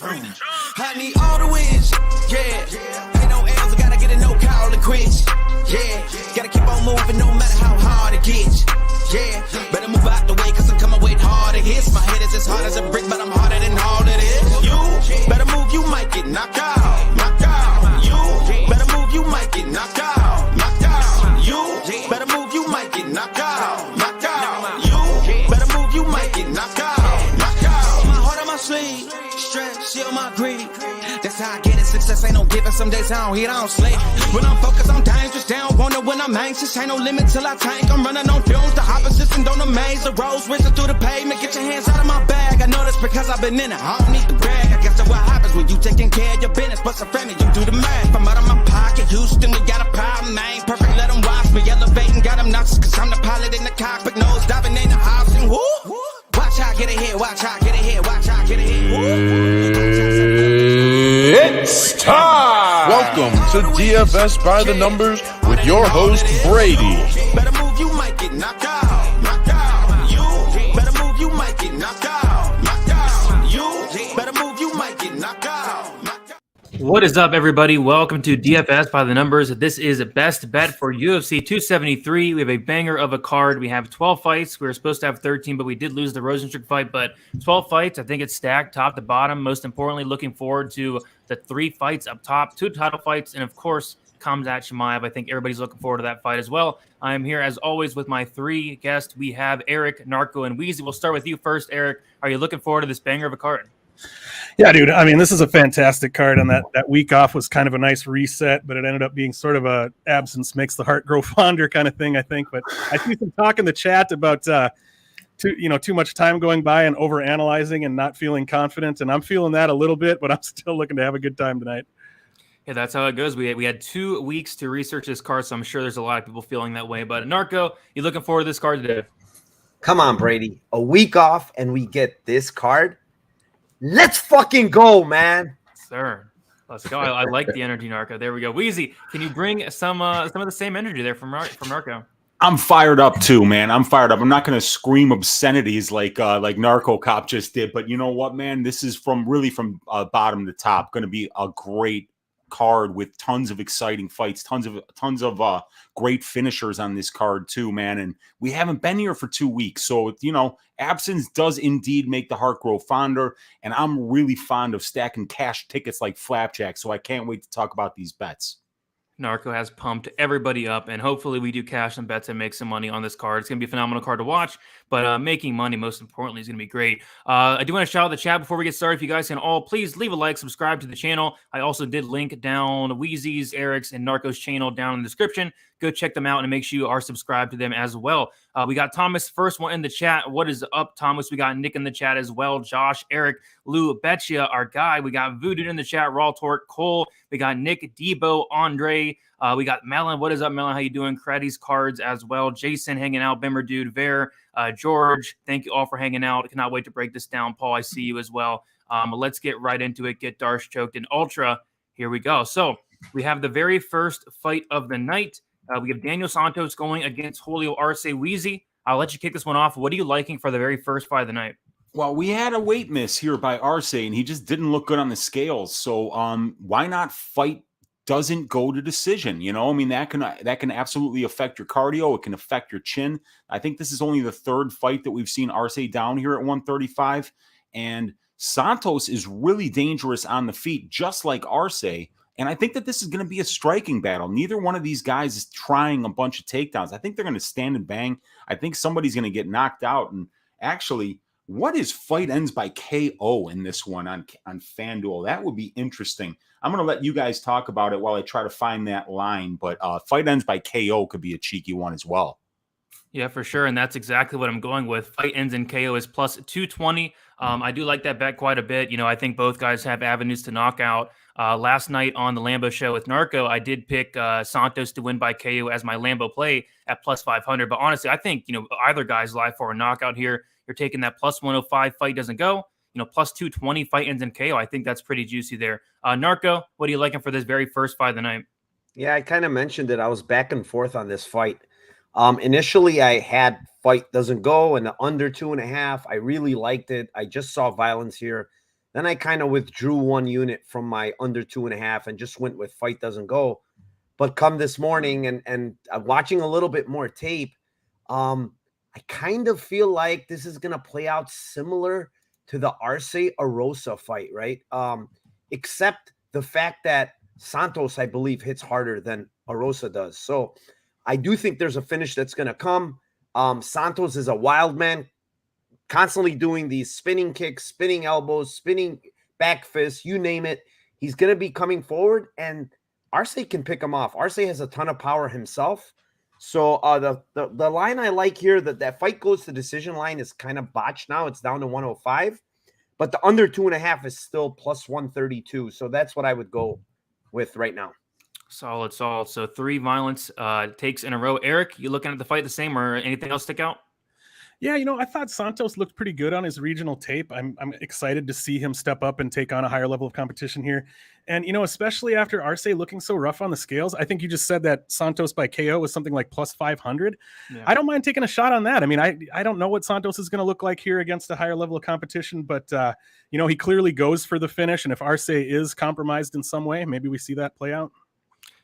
I need all the wins, yeah. Ain't no L's, I gotta get a no call to quits, yeah. Gotta keep on moving no matter how hard it gets, yeah. Better move out the way, cause I'm coming with harder hits. My head is as hard as a brick, but I'm harder than all of this. You better move, you might get knocked out, knocked out. You better move, you might get knocked out, knocked out. You better move, you might get knocked out, knocked out. You better move, you might get knocked out, knocked out. My heart on my sleeve. Stress, shield my greed. That's how I get it. Success ain't no giving. Some days I don't hit, I don't sleep. When I'm focused, I'm dangerous. They don't wonder when I'm anxious. Ain't no limit till I tank. I'm running on fumes. The opposition don't amaze. The roads racing through the pavement. Get your hands out of my bag. I know that's because I've been in it. I don't need to brag. I guess that's what happens when you taking care of your business. But some family, you do the math. I'm out of my pocket. Houston, we got a problem, man. Perfect, let them watch me. Elevating, got them nauseous. Cause I'm the pilot in the cockpit. Nose diving in the option. Woo! Watch out, get ahead, watch out, get ahead, watch out, get ahead. It's time! Welcome to DFS by the Numbers with your host, Brady. Better move, you might get knocked out, knocked out. You better move, you might get knocked out, knocked out. You better move, you might get knocked out, knocked out. What is up, everybody? Welcome to DFS by the Numbers. This is a best bet for UFC 273. We have a banger of a card. We have 12 fights. We were supposed to have 13, but we did lose the Rosenstruck fight. But 12 fights, I think it's stacked top to bottom. Most importantly, looking forward to the 3 fights up top, 2 title fights, and of course, Khamzat Chimaev. I think everybody's looking forward to that fight as well. I am here, as always, with my 3 guests. We have Erik, Narco, and Weezy. We'll start with you first, Erik. Are you looking forward to this banger of a card? Yeah, dude. I mean, this is a fantastic card, and that week off was kind of a nice reset, but it ended up being sort of a absence makes the heart grow fonder kind of thing, I think. But I see some talk in the chat about too much time going by and over analyzing and not feeling confident, and I'm feeling that a little bit, but I'm still looking to have a good time tonight. Yeah, that's how it goes. We had 2 weeks to research this card, so I'm sure there's a lot of people feeling that way. But Narco, you looking forward to this card today? Come on, Brady. A week off and we get this card. Let's fucking go, man. Sir, let's go. I like the energy, Narco. There we go. Weezy, can you bring some of the same energy there from Narco? I'm fired up too, man. I'm fired up. I'm not going to scream obscenities like Narcocop just did, but you know what, man? This is from bottom to top. Going to be a great card with tons of exciting fights, tons of great finishers on this card too, man. And we haven't been here for 2 weeks, so absence does indeed make the heart grow fonder. And I'm really fond of stacking cash tickets like flapjack, so I can't wait to talk about these bets. Narco has pumped everybody up, and hopefully we do cash some bets and make some money on this card. It's going to be a phenomenal card to watch, but making money, most importantly, is going to be great. I do want to shout out the chat before we get started. If you guys can all please leave a like, subscribe to the channel. I also did link down Weezy's, Erik's, and Narco's channel down in the description. Go check them out and make sure you are subscribed to them as well. We got Thomas, first one in the chat. What is up, Thomas? We got Nick in the chat as well. Josh, Erik, Lou, Betcha, our guy. We got Voodoo in the chat. Raw Torque, Cole. We got Nick, Debo, Andre. We got Melon. What is up, Melon? How you doing? Creddy's cards as well. Jason hanging out. Bimmer Dude, Ver, George. Thank you all for hanging out. I cannot wait to break this down. Paul, I see you as well. Let's get right into it. Get Darce choked and Ultra. Here we go. So we have the very first fight of the night. We have Daniel Santos going against Julio Arce. Weezy, I'll let you kick this one off. What are you liking for the very first fight of the night? Well, we had a weight miss here by Arce, and he just didn't look good on the scales. So why not fight doesn't go to decision? I mean, that can absolutely affect your cardio. It can affect your chin. I think this is only the 3rd fight that we've seen Arce down here at 135. And Santos is really dangerous on the feet, just like Arce. And I think that this is going to be a striking battle. Neither one of these guys is trying a bunch of takedowns. I think they're going to stand and bang. I think somebody's going to get knocked out. And actually, what is fight ends by KO in this one on FanDuel? That would be interesting. I'm going to let you guys talk about it while I try to find that line. But fight ends by KO could be a cheeky one as well. Yeah, for sure. And that's exactly what I'm going with. Fight ends in KO is plus 220. I do like that bet quite a bit. I think both guys have avenues to knock out. Last night on the Lambo show with Narco, I did pick Santos to win by KO as my Lambo play at plus 500. But honestly, I think, either guy's live for a knockout here. You're taking that plus 105 fight doesn't go, plus 220 fight ends in KO. I think that's pretty juicy there. Narco, what are you liking for this very first fight of the night? Yeah, I kind of mentioned it. I was back and forth on this fight. Initially, I had fight doesn't go and the under 2.5. I really liked it. I just saw violence here. Then I kind of withdrew 1 unit from my under 2.5 and just went with fight doesn't go. But come this morning and watching a little bit more tape, I kind of feel like this is going to play out similar to the Arce Arosa fight, right? Except the fact that Santos, I believe, hits harder than Arosa does. So I do think there's a finish that's going to come. Santos is a wild man, constantly doing these spinning kicks, spinning elbows, spinning back fists, you name it. He's going to be coming forward, and Arce can pick him off. Arce has a ton of power himself. So the line I like here, that fight goes to decision line, is kind of botched now. It's down to 105, but the under 2.5 is still plus 132. So that's what I would go with right now. Solid. So 3 violence takes in a row. Erik, you looking at the fight the same, or anything else stick out? Yeah, I thought Santos looked pretty good on his regional tape. I'm excited to see him step up and take on a higher level of competition here. And, especially after Arce looking so rough on the scales, I think you just said that Santos by KO was something like plus 500. Yeah. I don't mind taking a shot on that. I mean, I don't know what Santos is going to look like here against a higher level of competition, but, he clearly goes for the finish. And if Arce is compromised in some way, maybe we see that play out.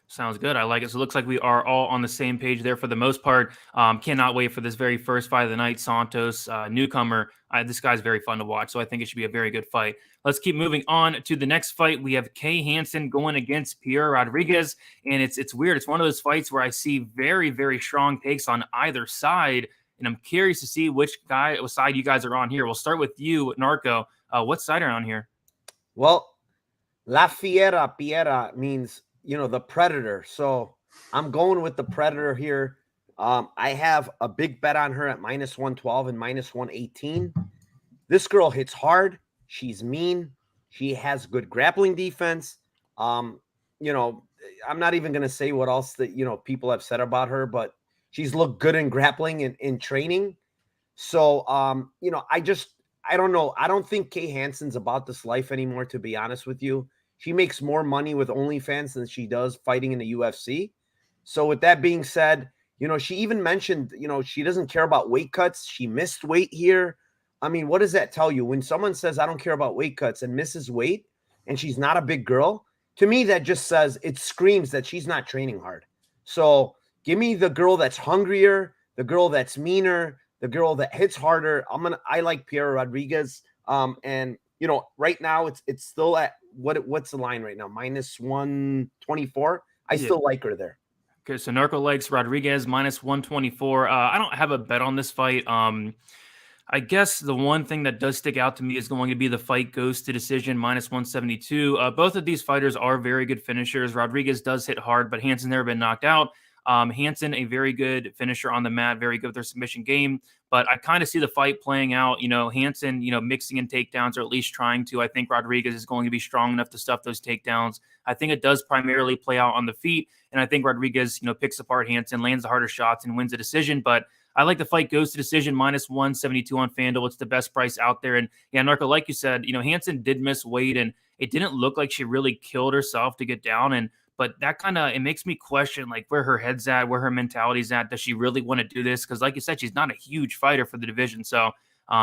Sounds good. I like it. So it looks like we are all on the same page there for the most part. Cannot wait for this very first fight of the night. Santos, newcomer. This guy's very fun to watch, so I think it should be a very good fight. Let's keep moving on to the next fight. We have Kay Hansen going against Pierre Rodriguez, and it's weird. It's one of those fights where I see very, very strong takes on either side, and I'm curious to see which side you guys are on here. We'll start with you, Narco. What side are you on here? Well, La Fiera Piera means the predator. So I'm going with the predator here. I have a big bet on her at minus 112 and minus 118. This girl hits hard. She's mean. She has good grappling defense. I'm not even going to say what else that, people have said about her, but she's looked good in grappling and in training. So, I don't know. I don't think Kay Hansen's about this life anymore, to be honest with you. She makes more money with OnlyFans than she does fighting in the UFC. So with that being said, she even mentioned, she doesn't care about weight cuts. She missed weight here. I mean, what does that tell you? When someone says, I don't care about weight cuts and misses weight and she's not a big girl, to me, that just says, it screams that she's not training hard. So give me the girl that's hungrier, the girl that's meaner, the girl that hits harder. I like Pierre Rodriguez. And right now it's still at what's the line right now? Minus 124. I still like her there. Okay, so Narco likes Rodriguez minus 124. I don't have a bet on this fight. I guess the one thing that does stick out to me is going to be the fight goes to decision minus 172. Both of these fighters are very good finishers. Rodriguez does hit hard, but Hansen's never been knocked out. Hansen, a very good finisher on the mat, very good with their submission game. But I kind of see the fight playing out, Hansen, mixing in takedowns, or at least trying to. I think Rodriguez is going to be strong enough to stuff those takedowns. I think it does primarily play out on the feet. And I think Rodriguez, picks apart Hansen, lands the harder shots, and wins a decision. But I like the fight goes to decision minus 172 on FanDuel. It's the best price out there. And yeah, Narco, like you said, Hansen did miss weight, and it didn't look like she really killed herself to get down. But that it makes me question where her head's at, where her mentality's at. Does she really want to do this? Because like you said, she's not a huge fighter for the division. So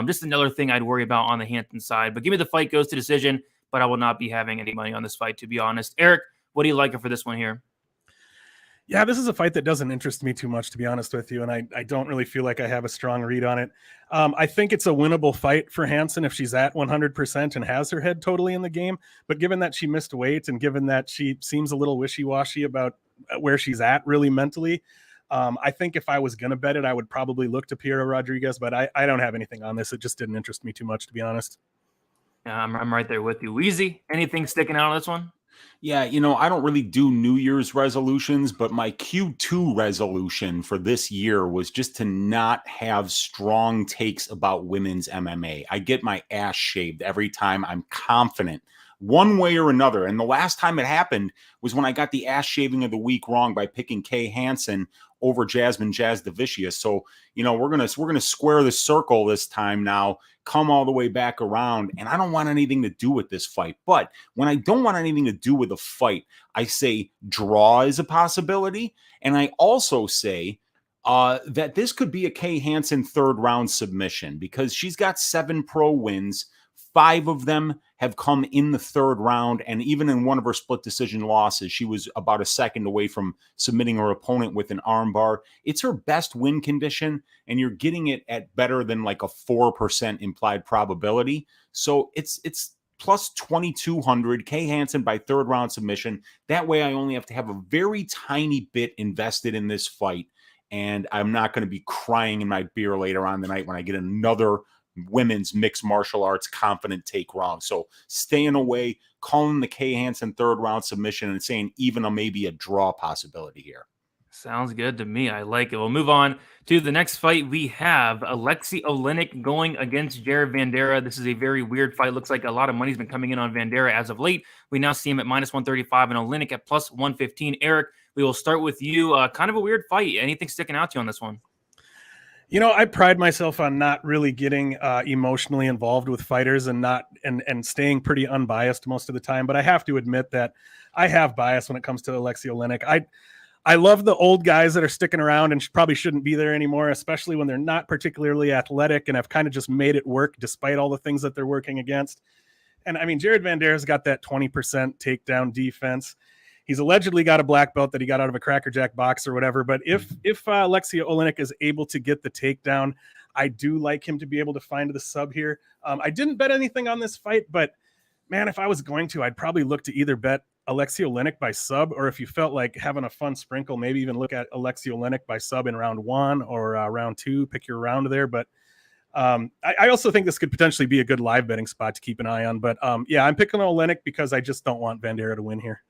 just another thing I'd worry about on the Hansen side. But give me the fight goes to decision, but I will not be having any money on this fight, to be honest. Erik, what do you like for this one here? Yeah, this is a fight that doesn't interest me too much, to be honest with you, and I don't really feel like I have a strong read on it. I think it's a winnable fight for Hansen if she's at 100% and has her head totally in the game, but given that she missed weight and given that she seems a little wishy-washy about where she's at really mentally, I think if I was going to bet it, I would probably look to Pierre Rodriguez, but I don't have anything on this. It just didn't interest me too much, to be honest. Yeah, I'm right there with you. Weezy, anything sticking out on this one? Yeah, I don't really do New Year's resolutions, but my Q2 resolution for this year was just to not have strong takes about women's MMA. I get my ass shaved every time I'm confident one way or another. And the last time it happened was when I got the ass shaving of the week wrong by picking Kay Hansen over Jasmine Jasudavicius. So, we're gonna square the circle this time now, come all the way back around. And I don't want anything to do with this fight. But when I don't want anything to do with a fight, I say draw is a possibility. And I also say that this could be a Kay Hansen third round submission because she's got 7 pro wins, 5 of them have come in the third round. And even in one of her split decision losses, she was about a second away from submitting her opponent with an armbar. It's her best win condition, and you're getting it at better than like a 4% implied probability. So it's plus 2,200, Kay Hansen by third round submission. That way I only have to have a very tiny bit invested in this fight, and I'm not going to be crying in my beer later on the night when I get another women's mixed martial arts confident take wrong. So staying away, calling the Kay Hansen third round submission, and saying even maybe a draw possibility here. Sounds good to me. I like it. We'll move on to the next fight. We have Alexei Olynyk going against Jared Vanderaa. This is a very weird fight. Looks like a lot of money's been coming in on Vanderaa as of late. We now see him at minus 135 and Olynyk at plus 115. Erik, we will start with you. Kind of a weird fight. Anything sticking out to you on this one? You know, I pride myself on not really getting emotionally involved with fighters and staying pretty unbiased most of the time. But I have to admit that I have bias when it comes to Alexei Olynyk. I love the old guys that are sticking around and probably shouldn't be there anymore, especially when they're not particularly athletic and have kind of just made it work despite all the things that they're working against. And I mean, Jared Vanderaa got that 20% takedown defense. He's allegedly got a black belt that he got out of a Cracker Jack box or whatever. But if Alexei Olynyk is able to get the takedown, I do like him to be able to find the sub here. I didn't bet anything on this fight, but man, if I was going to, I'd probably look to either bet Alexei Olynyk by sub, or if you felt like having a fun sprinkle, maybe even look at Alexei Olynyk by sub in round 1 or round 2, pick your round there. But I also think this could potentially be a good live betting spot to keep an eye on. But yeah, I'm picking Olynyk because I just don't want Vanderaa to win here.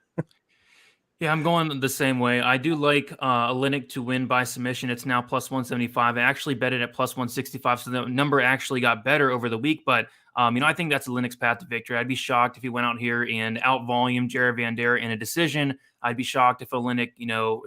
Yeah, I'm going the same way. I do like Olynyk to win by submission. It's now plus 175. I actually bet it at plus 165, so the number actually got better over the week. But, I think that's Olynyk's path to victory. I'd be shocked if he went out here and out-volumed Jared Vanderaa in a decision. I'd be shocked if Olynyk,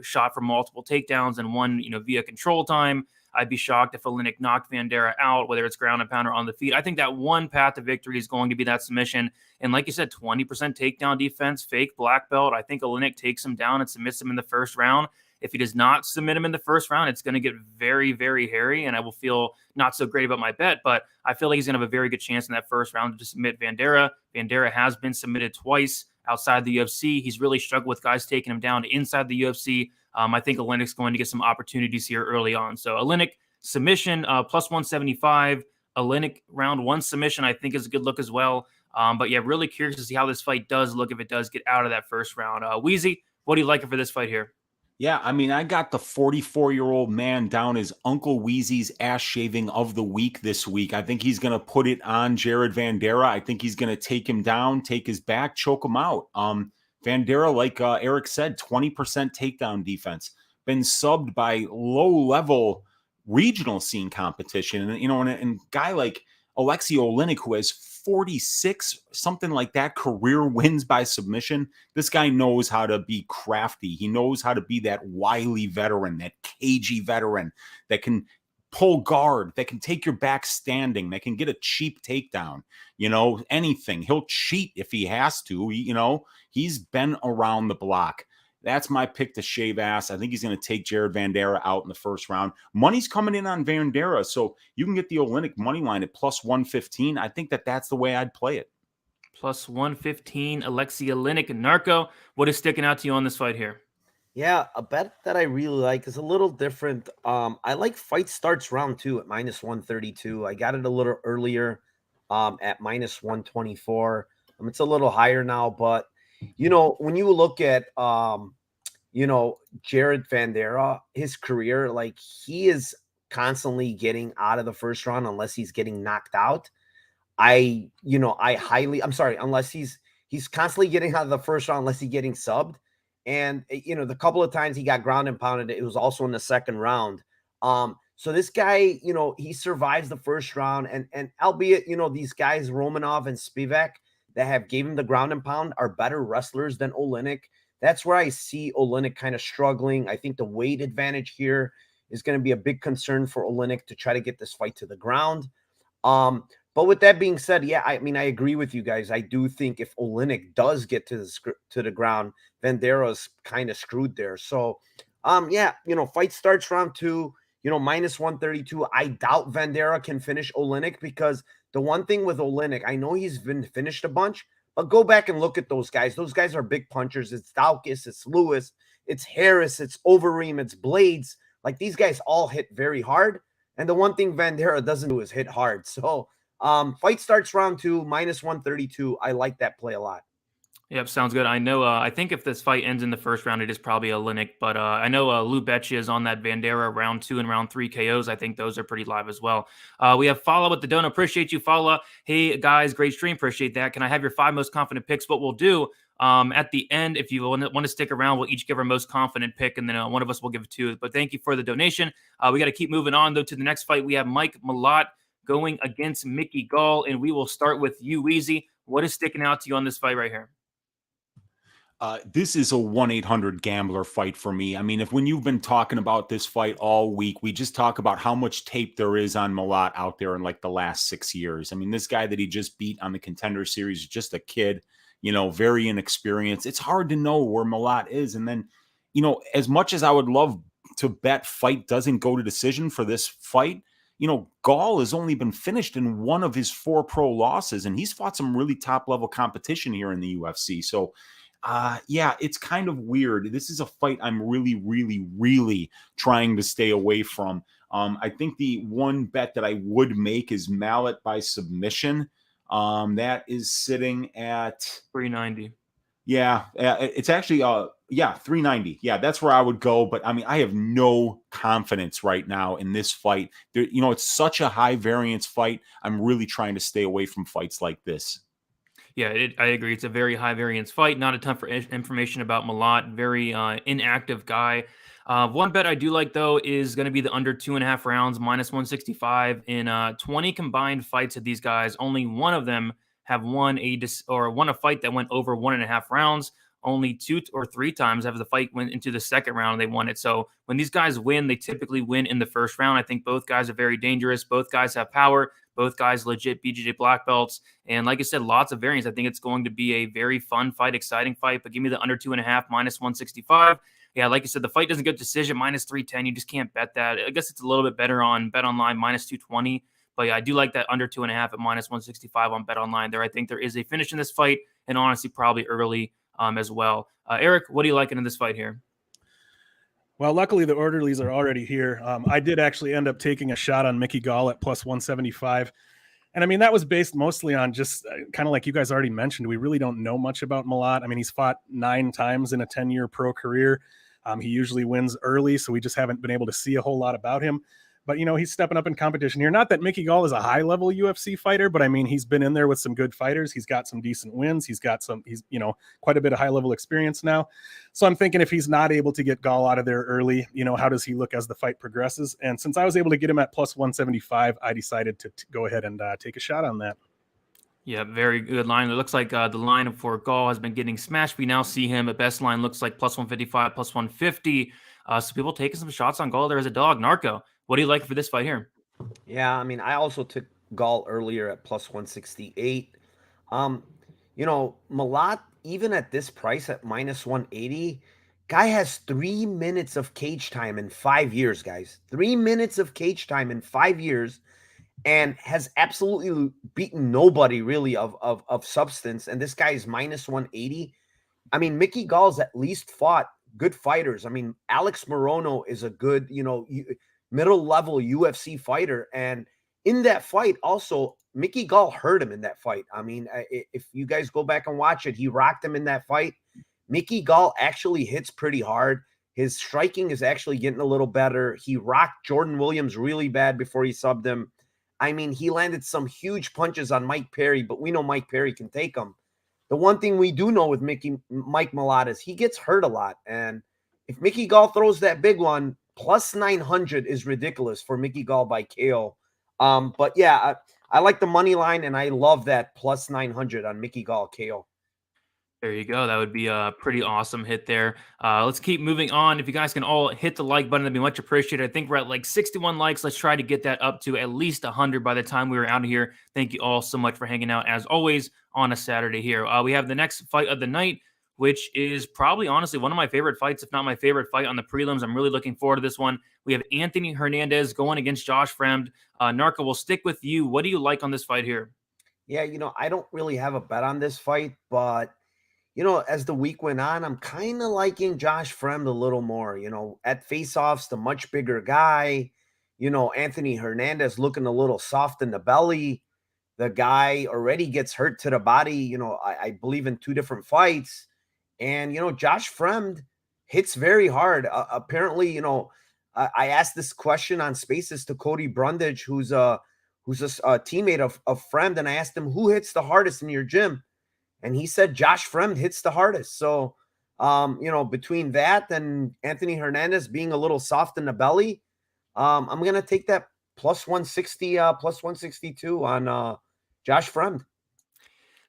shot for multiple takedowns and won, via control time. I'd be shocked if Olynyk knocked Vanderaa out, whether it's ground and pound or on the feet. I think that one path to victory is going to be that submission. And like you said, 20% takedown defense, fake black belt. I think Olynyk takes him down and submits him in the first round. If he does not submit him in the first round, it's going to get very, very hairy, and I will feel not so great about my bet. But I feel like he's going to have a very good chance in that first round to submit Vanderaa. Vanderaa has been submitted twice outside the UFC. He's really struggled with guys taking him down inside the UFC. I think Olynyk's going to get some opportunities here early on. So Olynyk submission plus 175. Olynyk round 1 submission I think is a good look as well. But yeah, really curious to see how this fight does look if it does get out of that first round. Weezy, what do you like for this fight here? Yeah, I mean, I got the 44-year-old man down as Uncle Weezy's ass shaving of the week this week. I think he's going to put it on Jared Vanderaa. I think he's going to take him down, take his back, choke him out. Vanderaa, like Erik said, 20% takedown defense, been subbed by low-level regional scene competition. And, and a guy like Alexei Olynyk, who has 46, something like that, career wins by submission. This guy knows how to be crafty. He knows how to be that wily veteran, that cagey veteran that can pull guard, that can take your back standing, that can get a cheap takedown, anything. He'll cheat if he has to, he's been around the block. That's my pick to shave ass. I think he's going to take Jared Vanderaa out in the first round. Money's coming in on Vanderaa, so you can get the Olynyk money line at plus 115. I think that's the way I'd play it. Plus 115, Alexei Olynyk and Narco. What is sticking out to you on this fight here? Yeah, a bet that I really like is a little different. I like fight starts round 2 at minus 132. I got it a little earlier at minus 124. It's a little higher now, but when you look at, Jared Vanderaa, his career, like he is constantly getting out of the first round unless he's getting knocked out. Unless he's constantly getting out of the first round unless he's getting subbed. And, the couple of times he got ground and pounded, it was also in the second round. So this guy, he survives the first round and albeit, these guys, Romanov and Spivak, that have gave him the ground and pound are better wrestlers than Olynyk. That's where I see Olynyk kind of struggling. I think the weight advantage here is going to be a big concern for Olynyk to try to get this fight to the ground. But with that being said, yeah, I agree with you guys. I do think if Olynyk does get to the ground, Vandeera's kind of screwed there. So, fight starts round 2, minus 132. I doubt Vanderaa can finish Olynyk because The one thing with Olynyk, I know he's been finished a bunch, but go back and look at those guys. Those guys are big punchers. It's Daukus, it's Lewis, it's Harris, it's Overeem, it's Blades. Like, these guys all hit very hard. And the one thing Vanderaa doesn't do is hit hard. So fight starts round 2, -132. I like that play a lot. Yep, sounds good. I know. I think if this fight ends in the first round, it is probably Olynyk. But I know Lou Betcha is on that Vanderaa round 2 and round 3 KOs. I think those are pretty live as well. We have Fala with the donut. Appreciate you, Fala. Hey guys, great stream. Appreciate that. Can I have your 5 most confident picks? What we'll do at the end, if you want to stick around, we'll each give our most confident pick, and then one of us will give 2. But thank you for the donation. We got to keep moving on though to the next fight. We have Mike Malott going against Mickey Gall, and we will start with you, Weezy. What is sticking out to you on this fight right here? This is a 1-800 gambler fight for me. I mean, when you've been talking about this fight all week, we just talk about how much tape there is on Malott out there in like the last 6 years. I mean, this guy that he just beat on the Contender Series is just a kid, very inexperienced. It's hard to know where Malott is. And then, as much as I would love to bet fight doesn't go to decision for this fight, Gall has only been finished in 1 of his 4 pro losses, and he's fought some really top level competition here in the UFC. So, yeah, it's kind of weird. This is a fight I'm really, really, really trying to stay away from. I think the one bet that I would make is Malott by submission. That is sitting at 390. Yeah, it's actually 390. Yeah, that's where I would go. But I mean, I have no confidence right now in this fight. There, it's such a high variance fight. I'm really trying to stay away from fights like this. Yeah, I agree. It's a very high variance fight. Not a ton for information about Malott. Very inactive guy. One bet I do like, though, is going to be the under 2.5 rounds, -165. In 20 combined fights of these guys, only one of them have won a fight that went over 1.5 rounds. Only 2 or 3 times have the fight went into the second round, they won it. So when these guys win, they typically win in the first round. I think both guys are very dangerous. Both guys have power. Both guys legit BJJ black belts. And like I said, lots of variance. I think it's going to be a very fun fight, exciting fight. But give me the under 2.5, -165. Yeah, like I said, the fight doesn't go to decision, -310. You just can't bet that. I guess it's a little bit better on Bet Online, -220. But yeah, I do like that under 2.5 at -165 on Bet Online there. I think there is a finish in this fight, and honestly, probably early as well. Erik, what are you liking in this fight here? Well, luckily the orderlies are already here. I did actually end up taking a shot on Mickey Gall at +175. And I mean, that was based mostly on just kind of like you guys already mentioned. We really don't know much about Malott. I mean, he's fought 9 times in a 10-year pro career. He usually wins early, so we just haven't been able to see a whole lot about him. But, he's stepping up in competition here. Not that Mickey Gall is a high-level UFC fighter, but I mean, he's been in there with some good fighters. He's got some decent wins. He's quite a bit of high-level experience now. So I'm thinking if he's not able to get Gall out of there early, how does he look as the fight progresses? And since I was able to get him at +175, I decided to go ahead and take a shot on that. Yeah, very good line. It looks like the line for Gall has been getting smashed. We now see him at best line looks like +155, +150. So people taking some shots on Gall there as a dog. Narco, what do you like for this fight here? Yeah, I mean, I also took Gall earlier at +168. Malott, even at this price at -180, guy has 3 minutes of cage time in 5 years, guys. 3 minutes of cage time in 5 years, and has absolutely beaten nobody really of substance. And this guy is -180. I mean, Mickey Gall's at least fought good fighters. I mean, Alex Morono is a good, middle-level UFC fighter. And in that fight, also, Mickey Gall hurt him in that fight. I mean, if you guys go back and watch it, he rocked him in that fight. Mickey Gall actually hits pretty hard. His striking is actually getting a little better. He rocked Jordan Williams really bad before he subbed him. I mean, he landed some huge punches on Mike Perry, but we know Mike Perry can take them. The one thing we do know with Mike Malott is he gets hurt a lot. And if Mickey Gall throws that big one, +900 is ridiculous for Mickey Gall by KO. But yeah, I like the money line, and I love that +900 on Mickey Gall KO. There you go. That would be a pretty awesome hit there. Let's keep moving on. If you guys can all hit the like button, that'd be much appreciated. I think we're at like 61 likes. Let's try to get that up to at least 100 by the time we were out of here. Thank you all so much for hanging out, as always, on a Saturday here. We have the next fight of the night. which is probably honestly one of my favorite fights, if not my favorite fight on the prelims. I'm really looking forward to this one. We have Anthony Hernandez going against Josh Fremd. Narco, we'll stick with you. What do you like on this fight here? Yeah, I don't really have a bet on this fight, but as the week went on, I'm kind of liking Josh Fremd a little more. At face-offs, the much bigger guy. Anthony Hernandez looking a little soft in the belly. The guy already gets hurt to the body, I believe in 2 different fights. And, Josh Fremd hits very hard. Apparently, I asked this question on Spaces to Cody Brundage, who's a teammate of Fremd, and I asked him, who hits the hardest in your gym? And he said Josh Fremd hits the hardest. So, between that and Anthony Hernandez being a little soft in the belly, I'm going to take that plus 160, plus 162 on Josh Fremd.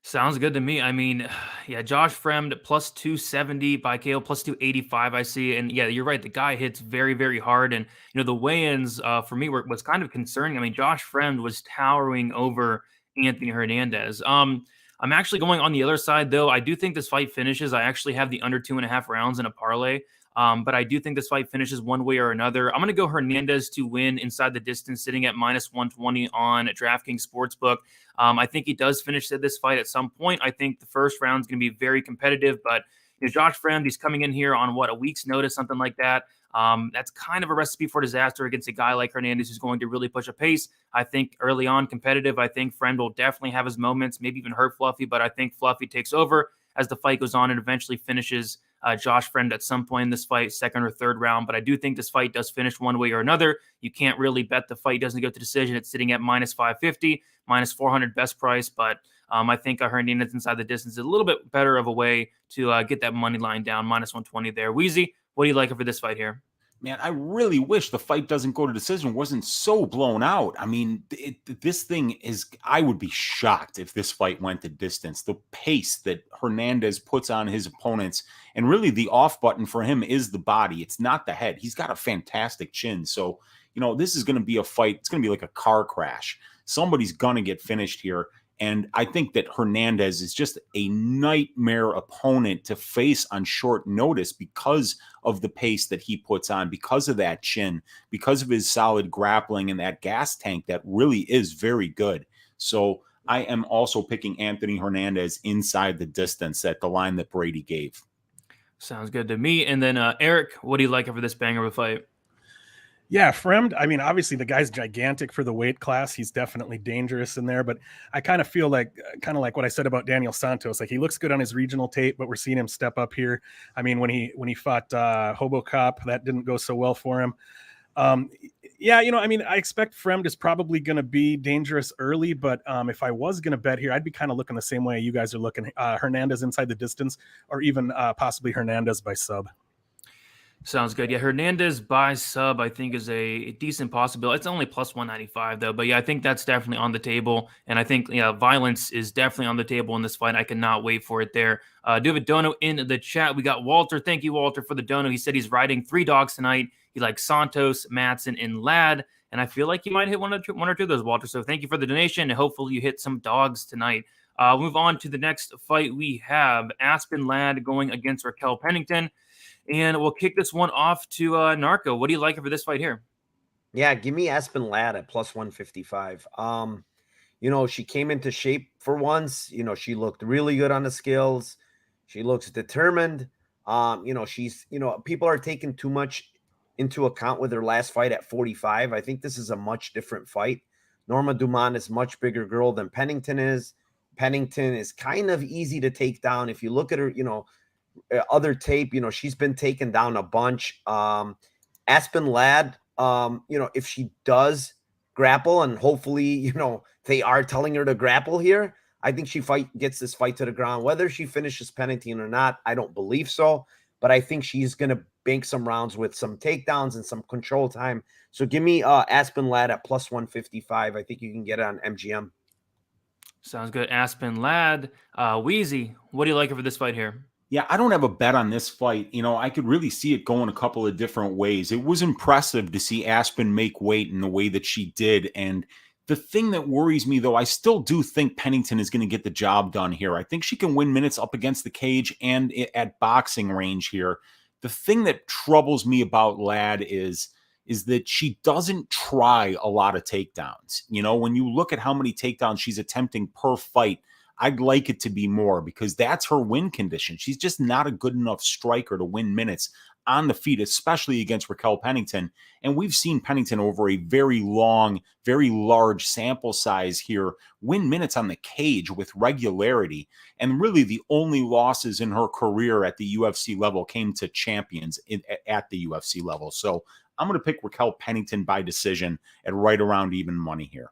Sounds good to me. I mean, yeah, Josh Fremd plus 270 by KO plus 285. I see. And yeah, you're right. The guy hits very, very hard. And, the weigh-ins for me was kind of concerning. I mean, Josh Fremd was towering over Anthony Hernandez. I'm actually going on the other side, though. I do think this fight finishes. I actually have the under 2.5 rounds in a parlay. But I do think this fight finishes one way or another. I'm going to go Hernandez to win inside the distance, sitting at minus 120 on DraftKings Sportsbook. I think he does finish this fight at some point. I think the first round is going to be very competitive, but Josh Fremd, he's coming in here on a week's notice, something like that. That's kind of a recipe for disaster against a guy like Hernandez who's going to really push a pace. I think early on competitive. I think Fremd will definitely have his moments, maybe even hurt Fluffy, but I think Fluffy takes over as the fight goes on and eventually finishes Josh Fremd at some point in this fight, second or third round. But I do think this fight does finish one way or another. You can't really bet the fight doesn't go to decision. It's sitting at minus 550, minus 400 best price. But I think Hernandez inside the distance is a little bit better of a way to get that money line down, minus 120 there. Weezy, what do you like for this fight here? Man, I really wish the fight doesn't go to decision, wasn't so blown out. I mean, this thing is, I would be shocked if this fight went to distance. The pace that Hernandez puts on his opponents, and really the off button for him is the body. It's not the head. He's got a fantastic chin. So, this is going to be a fight. It's going to be like a car crash. Somebody's going to get finished here. And I think that Hernandez is just a nightmare opponent to face on short notice because of the pace that he puts on, because of that chin, because of his solid grappling and that gas tank that really is very good. So I am also picking Anthony Hernandez inside the distance at the line that Brady gave. Sounds good to me. And then Erik, what do you like for this banger of a fight? Yeah, Fremd, I mean, obviously the guy's gigantic for the weight class. He's definitely dangerous in there, but I kind of feel like what I said about Daniel Santos. Like, he looks good on his regional tape, but we're seeing him step up here. I mean, when he fought Hobocop, that didn't go so well for him. Yeah, I expect Fremd is probably going to be dangerous early, but if I was going to bet here, I'd be kind of looking the same way you guys are looking. Hernandez inside the distance, or even possibly Hernandez by sub. Sounds good. Yeah, Hernandez by sub, I think, is a decent possibility. It's only plus 195, though. But yeah, I think that's definitely on the table. And I think violence is definitely on the table in this fight. I cannot wait for it there. Do have a dono in the chat. We got Walter. Thank you, Walter, for the dono. He said he's riding 3 dogs tonight. He likes Santos, Madsen, and Ladd. And I feel like you might hit one or two of those, Walter. So thank you for the donation. And hopefully you hit some dogs tonight. Move on to the next fight. We have Aspen Ladd going against Raquel Pennington. And we'll kick this one off to Narco. What do you like for this fight here? Yeah, give me Aspen Ladd at plus 155. She came into shape for once. She looked really good on the scales. She looks determined. She's, people are taking too much into account with her last fight at 45. I think this is a much different fight. Norma Dumont is a much bigger girl than Pennington is. Pennington is kind of easy to take down. If you look at her, other tape, she's been taken down a bunch. Aspen Ladd, if she does grapple, and hopefully, they are telling her to grapple here, I think she gets this fight to the ground. Whether she finishes Pennington or not, I don't believe so, but I think she's going to bank some rounds with some takedowns and some control time. So give me Aspen Ladd at plus 155. I think you can get it on MGM. Sounds good. Aspen Ladd. Weezy, what do you like for this fight here? Yeah, I don't have a bet on this fight. I could really see it going a couple of different ways. It was impressive to see Aspen make weight in the way that she did. And The thing that worries me, though, I still do think Pennington is going to get the job done here. I think she can win minutes up against the cage and at boxing range here. The thing that troubles me about Ladd is that she doesn't try a lot of takedowns. When you look at how many takedowns she's attempting per fight, I'd like it to be more, because that's her win condition. She's just not a good enough striker to win minutes on the feet, especially against Raquel Pennington. And we've seen Pennington over a very long, very large sample size here win minutes on the cage with regularity. And really the only losses in her career at the UFC level came to champions at the UFC level. So I'm going to pick Raquel Pennington by decision at right around even money here.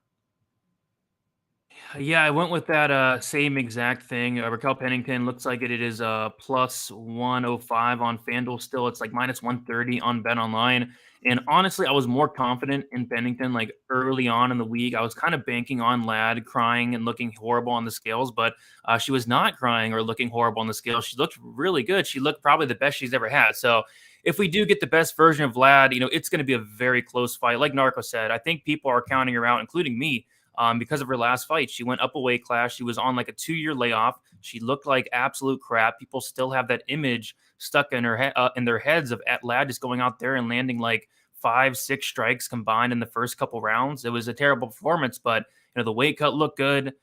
Yeah, I went with that same exact thing. Raquel Pennington looks like it is plus 105 on FanDuel still. It's like minus 130 on Bet Online. And honestly, I was more confident in Pennington like early on in the week. I was kind of banking on Ladd crying and looking horrible on the scales, but she was not crying or looking horrible on the scales. She looked really good. She looked probably the best she's ever had. So if we do get the best version of Ladd, it's going to be a very close fight. Like Narco said, I think people are counting her out, including me. Because of her last fight. She went up a weight class. She was on like a 2-year layoff. She looked like absolute crap. People still have that image stuck in in their heads of Ladd just going out there and landing like 5-6 strikes combined in the first couple rounds. It was a terrible performance, but the weight cut looked good.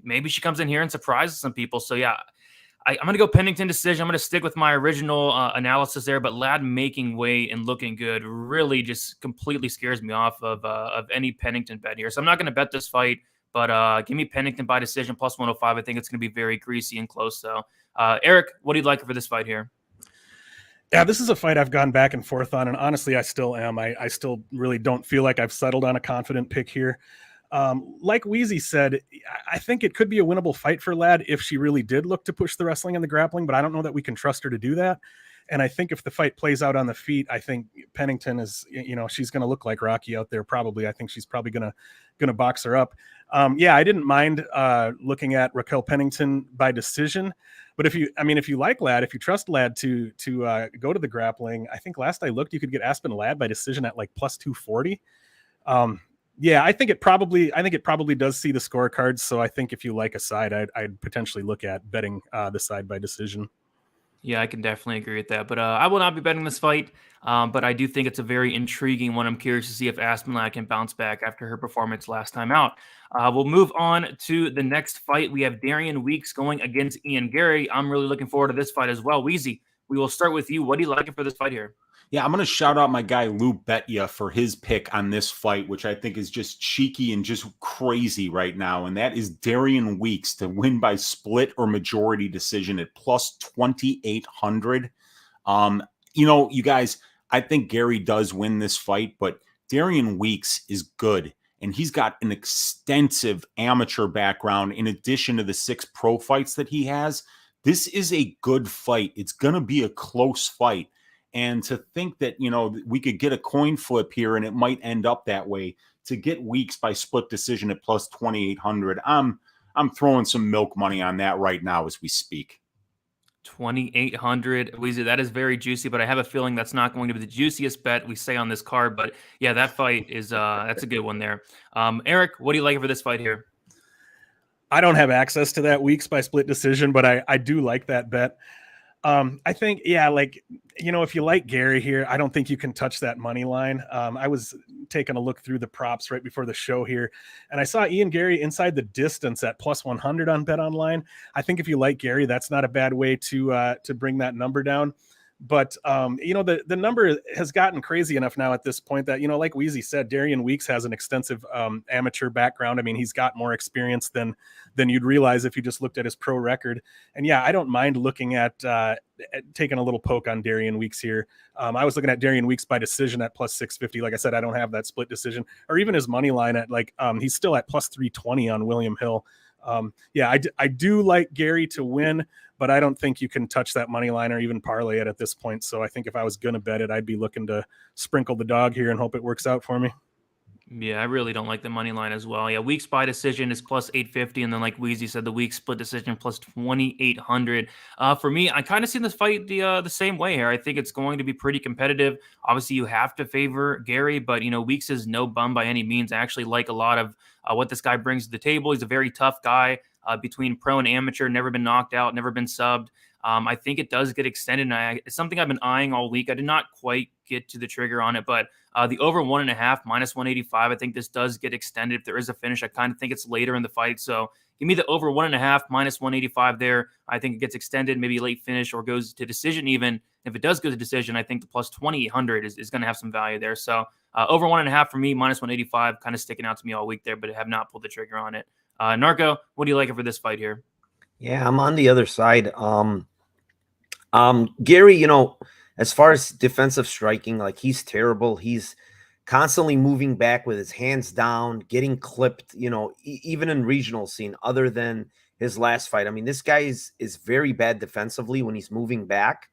Maybe she comes in here and surprises some people. So yeah, I'm going to go Pennington decision. I'm going to stick with my original analysis there, but Ladd making weight and looking good really just completely scares me off of any Pennington bet here. So I'm not going to bet this fight, but give me Pennington by decision plus 105. I think it's going to be very greasy and close. So Erik, what do you like for this fight here? Yeah, this is a fight I've gone back and forth on, and honestly, I still am. I still really don't feel like I've settled on a confident pick here. Like Weezy said, I think it could be a winnable fight for Ladd if she really did look to push the wrestling and the grappling, but I don't know that we can trust her to do that. And I think if the fight plays out on the feet, I think Pennington is, she's going to look like Rocky out there. Probably. I think she's probably going to box her up. I didn't mind looking at Raquel Pennington by decision, but if you like Ladd, if you trust Ladd to go to the grappling, I think last I looked, you could get Aspen Ladd by decision at like plus 240. Yeah, I think it probably does see the scorecards. So I think if you like a side, I'd potentially look at betting the side by decision. Yeah, I can definitely agree with that. But I will not be betting this fight. But I do think it's a very intriguing one. I'm curious to see if Aspen Ladd can bounce back after her performance last time out. We'll move on to the next fight. We have Darian Weeks going against Ian Garry. I'm really looking forward to this fight as well. Weezy, we will start with you. What do you like for this fight here? Yeah, I'm going to shout out my guy Lou Betya for his pick on this fight, which I think is just cheeky and just crazy right now. And that is Darian Weeks to win by split or majority decision at plus 2,800. You guys, I think Garry does win this fight, but Darian Weeks is good. And he's got an extensive amateur background in addition to the 6 pro fights that he has. This is a good fight. It's going to be a close fight. And to think that, we could get a coin flip here and it might end up that way, to get Weeks by split decision at plus 2,800, I'm throwing some milk money on that right now as we speak. 2,800. Weezy, that is very juicy, but I have a feeling that's not going to be the juiciest bet we say on this card. But yeah, that fight is that's a good one there. Erik, what do you like for this fight here? I don't have access to that Weeks by split decision, but I do like that bet. I think, if you like Garry here, I don't think you can touch that money line. I was taking a look through the props right before the show here, and I saw Ian Garry inside the distance at plus 100 on Bet Online. I think if you like Garry, that's not a bad way to bring that number down. But, the number has gotten crazy enough now at this point that, like Weezy said, Darian Weeks has an extensive amateur background. I mean, he's got more experience than you'd realize if you just looked at his pro record. And yeah, I don't mind looking at taking a little poke on Darian Weeks here. I was looking at Darian Weeks by decision at plus 650. Like I said, I don't have that split decision or even his money line at he's still at plus 320 on William Hill. I do like Garry to win, but I don't think you can touch that money line or even parlay it at this point. So I think if I was going to bet it, I'd be looking to sprinkle the dog here and hope it works out for me. Yeah, I really don't like the money line as well. Yeah, weak spy decision is plus 850, and then like Weezy said, the weak split decision plus 2800. For me, I kind of see this fight the same way here. I think it's going to be pretty competitive. Obviously, you have to favor Garry, but Weeks is no bum by any means. I actually like a lot of what this guy brings to the table. He's a very tough guy between pro and amateur, never been knocked out, never been subbed. I think it does get extended, and it's something I've been eyeing all week. I did not quite get to the trigger on it, but the over 1.5 minus 185. I think this does get extended if there is a finish. I kind of think it's later in the fight, so give me the over 1.5 minus 185 there. I think it gets extended, maybe late finish or goes to decision even. If it does go to decision, I think the plus 2,800 is going to have some value there. So over 1.5 for me, minus 185, kind of sticking out to me all week there, but I have not pulled the trigger on it. Narco, what do you like for this fight here? Yeah, I'm on the other side. Garry, as far as defensive striking, like he's terrible. He's constantly moving back with his hands down, getting clipped, even in regional scene, other than his last fight. I mean, this guy is very bad defensively when he's moving back,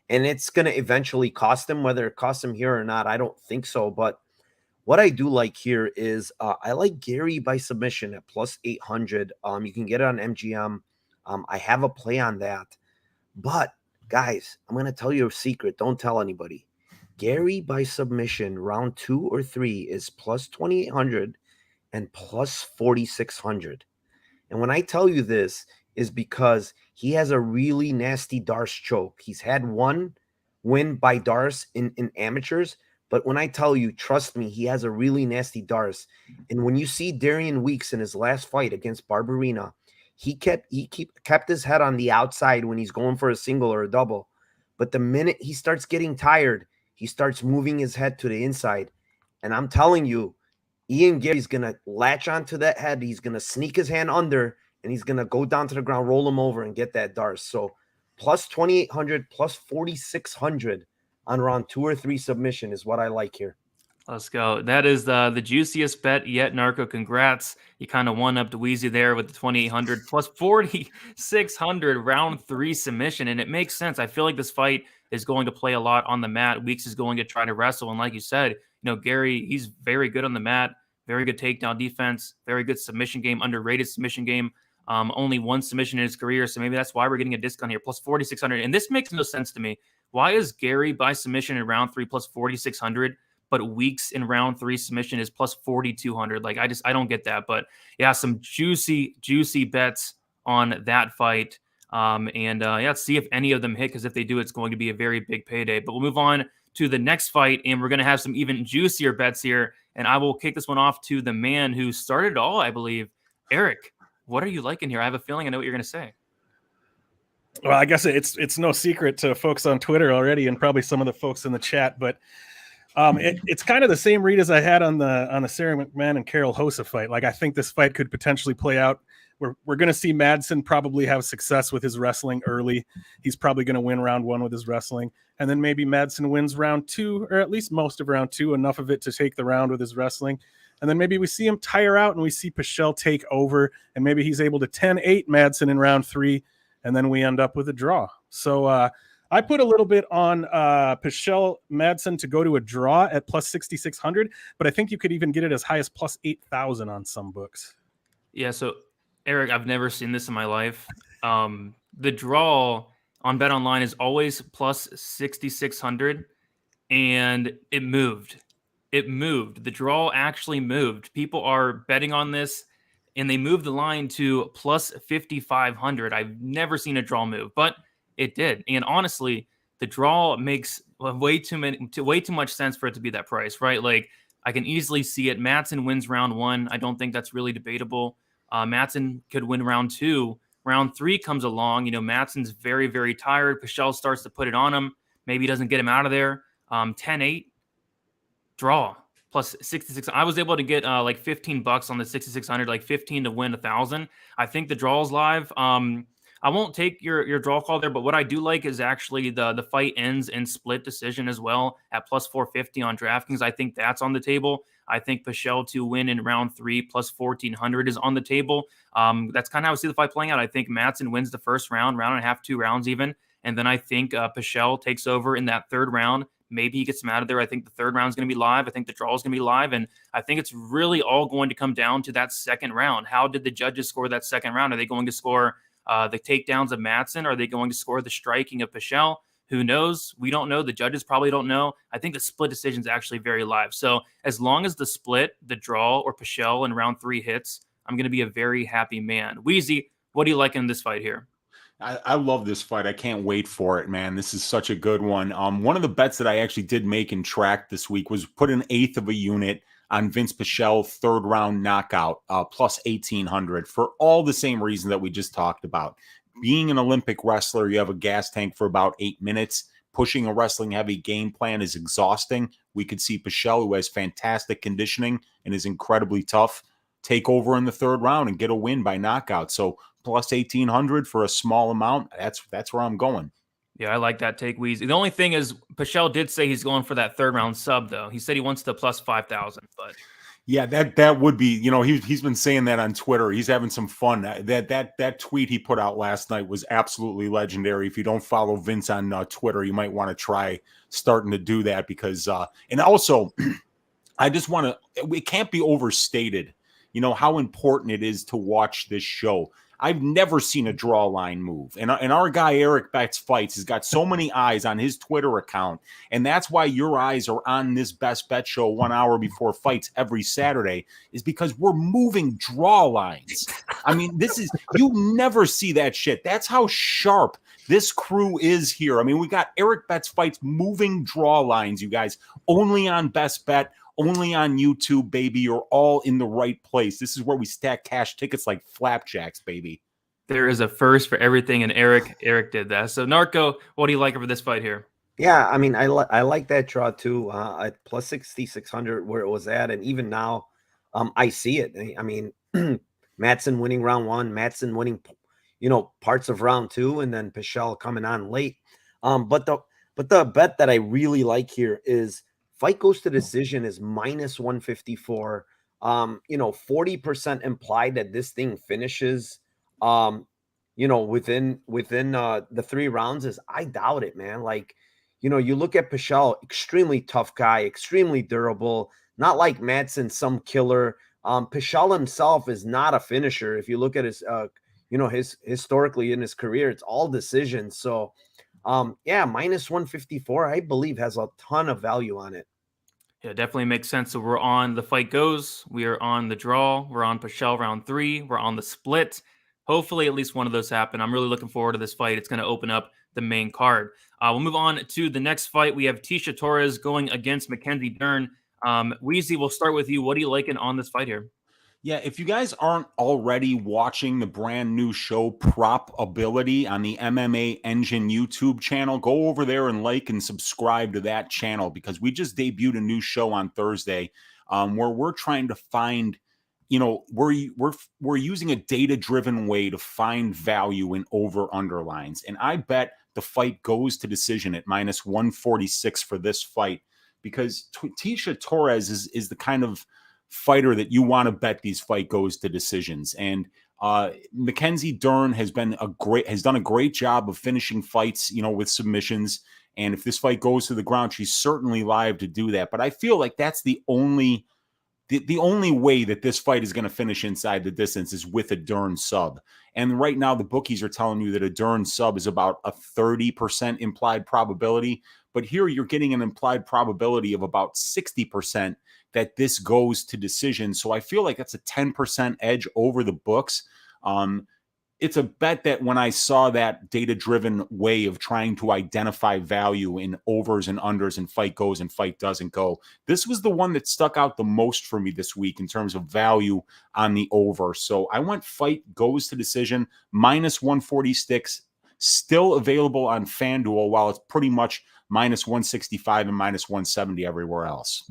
and it's going to eventually cost him. Whether it costs him here or not, I don't think so. But what I do like here is I like Garry by submission at plus 800. You can get it on MGM. I have a play on that. But guys, I'm going to tell you a secret. Don't tell anybody. Garry by submission, round 2 or 3 is plus 2,800 and plus 4,600. And when I tell you this is because he has a really nasty Darce choke. He's had one win by Darce in amateurs. But when I tell you, trust me, he has a really nasty Darce. And when you see Darian Weeks in his last fight against Barberena, he kept his head on the outside when he's going for a single or a double. But the minute he starts getting tired, he starts moving his head to the inside. And I'm telling you, Ian Garry's going to latch onto that head. He's going to sneak his hand under, and he's going to go down to the ground, roll him over, and get that Darce. So plus 2,800, plus 4,600 on round 2 or 3 submission is what I like here. Let's go. That is the juiciest bet yet, Narco. Congrats. You kind of won up to Weezy there with the 2,800 plus 4,600 round 3 submission. And it makes sense. I feel like this fight is going to play a lot on the mat. Weeks is going to try to wrestle. And like you said, Garry, he's very good on the mat, very good takedown defense, very good submission game, underrated submission game. Only one submission in his career. So maybe that's why we're getting a discount here, plus 4,600. And this makes no sense to me. Why is Garry by submission in round 3 plus 4,600? But Weeks in round 3 submission is plus 4,200. Like, I don't get that. But yeah, some juicy bets on that fight. Let's see if any of them hit, because if they do, it's going to be a very big payday. But we'll move on to the next fight, and we're going to have some even juicier bets here. And I will kick this one off to the man who started it all, I believe. Erik, what are you liking here? I have a feeling I know what you're going to say. Well, I guess it's no secret to folks on Twitter already, and probably some of the folks in the chat, but it's kind of the same read as I had on the Sarah McMahon and Carol Hossa fight. Like, I think this fight could potentially play out. We're going to see Madsen probably have success with his wrestling early. He's probably going to win round 1 with his wrestling, and then maybe Madsen wins round 2, or at least most of round 2, enough of it to take the round with his wrestling. And then maybe we see him tire out and we see Pichel take over, and maybe he's able to 10-8 Madsen in round 3, and then we end up with a draw. So I put a little bit on Pichel Madsen to go to a draw at plus 6,600, but I think you could even get it as high as plus 8,000 on some books. Yeah, so Erik, I've never seen this in my life. The draw on BetOnline is always plus 6,600, and it moved. The draw actually moved. People are betting on this, and they moved the line to plus 5,500. I've never seen a draw move, but it did. And honestly, the draw makes way too much sense for it to be that price, right? Like, I can easily see it. Madsen wins round 1. I don't think that's really debatable. Madsen could win round 2. Round 3 comes along. Madsen's very, very tired. Pichel starts to put it on him. Maybe he doesn't get him out of there. 10-8, draw, plus 66. I was able to get like $15 on the 6,600, like 15 to win 1,000. I think the draw is live. I won't take your draw call there, but what I do like is actually the fight ends in split decision as well at plus 450 on DraftKings. I think that's on the table. I think Pichel to win in round 3 plus 1,400 is on the table. That's kind of how I see the fight playing out. I think Madsen wins the first round and a half, 2 rounds even. And then I think Pichel takes over in that 3rd round, Maybe he gets him out of there. I think the third round is going to be live. I think the draw is going to be live. And I think it's really all going to come down to that second round. How did the judges score that second round? Are they going to score the takedowns of Madsen? Are they going to score the striking of Pichel? Who knows? We don't know. The judges probably don't know. I think the split decision is actually very live. So as long as the split, the draw, or Pichel in round 3 hits, I'm going to be a very happy man. Weezy, what do you like in this fight here? I love this fight. I can't wait for it, man. This is such a good one. One of the bets that I actually did make in track this week was put an 1/8 of a unit on Vince Pichel third round knockout, plus 1,800 for all the same reason that we just talked about. Being an Olympic wrestler, you have a gas tank for about 8 minutes. Pushing a wrestling heavy game plan is exhausting. We could see Pichel, who has fantastic conditioning and is incredibly tough, take over in the third round and get a win by knockout. So plus 1,800 for a small amount. That's where I'm going. Yeah, I like that take, Weezy. The only thing is, Pichel did say he's going for that third round sub, though. He said he wants the plus 5,000, but yeah, that would be, he's been saying that on Twitter. He's having some fun. That tweet he put out last night was absolutely legendary. If you don't follow Vince on Twitter, you might want to try starting to do that because, and also, I just want to, it can't be overstated, how important it is to watch this show. I've never seen a draw line move. And our guy, Erik Bets Fights, has got so many eyes on his Twitter account. And that's why your eyes are on this Best Bet show 1 hour before fights every Saturday, is because we're moving draw lines. I mean, you never see that shit. That's how sharp this crew is here. I mean, we got Erik Bets Fights moving draw lines, you guys, only on Best Bet. Only on YouTube, baby. You're all in the right place. This is where we stack cash tickets like flapjacks, baby. There is a first for everything, and Erik did that. So, Narco, what do you like over this fight here? Yeah, I mean, I like that draw too. At plus 6,600 where it was at, and even now, I see it. I mean, Madsen winning round 1, Madsen winning, parts of round 2, and then Pichel coming on late. But the bet that I really like here is fight goes to decision is minus 154. 40% implied that this thing finishes, within the 3 rounds is, I doubt it, man. Like, you look at Pichel, extremely tough guy, extremely durable, not like Madsen, some killer. Pichel himself is not a finisher. If you look at his, his historically in his career, it's all decisions. So, minus 154, I believe, has a ton of value on it. Yeah, definitely makes sense. So we're on the fight goes. We are on the draw. We're on Pichel round 3. We're on the split. Hopefully at least one of those happen. I'm really looking forward to this fight. It's going to open up the main card. We'll move on to the next fight. We have Tecia Torres going against Mackenzie Dern. Weezy, we'll start with you. What are you liking on this fight here? Yeah, if you guys aren't already watching the brand new show Prop Ability on the MMA Engine YouTube channel, go over there and like and subscribe to that channel, because we just debuted a new show on Thursday where we're trying to find, we're using a data-driven way to find value in over-under lines. And I bet the fight goes to decision at minus 146 for this fight, because Tecia Torres is the kind of fighter that you want to bet these fight goes to decisions. And Mackenzie Dern has done a great job of finishing fights, with submissions. And if this fight goes to the ground, she's certainly live to do that. But I feel like that's the only way that this fight is going to finish inside the distance is with a Dern sub. And right now the bookies are telling you that a Dern sub is about a 30% implied probability. But here you're getting an implied probability of about 60% that this goes to decision. So I feel like that's a 10% edge over the books. It's a bet that when I saw that data-driven way of trying to identify value in overs and unders and fight goes and fight doesn't go, this was the one that stuck out the most for me this week in terms of value on the over. So I went fight goes to decision, minus 146, still available on FanDuel, while it's pretty much minus 165 and minus 170 everywhere else.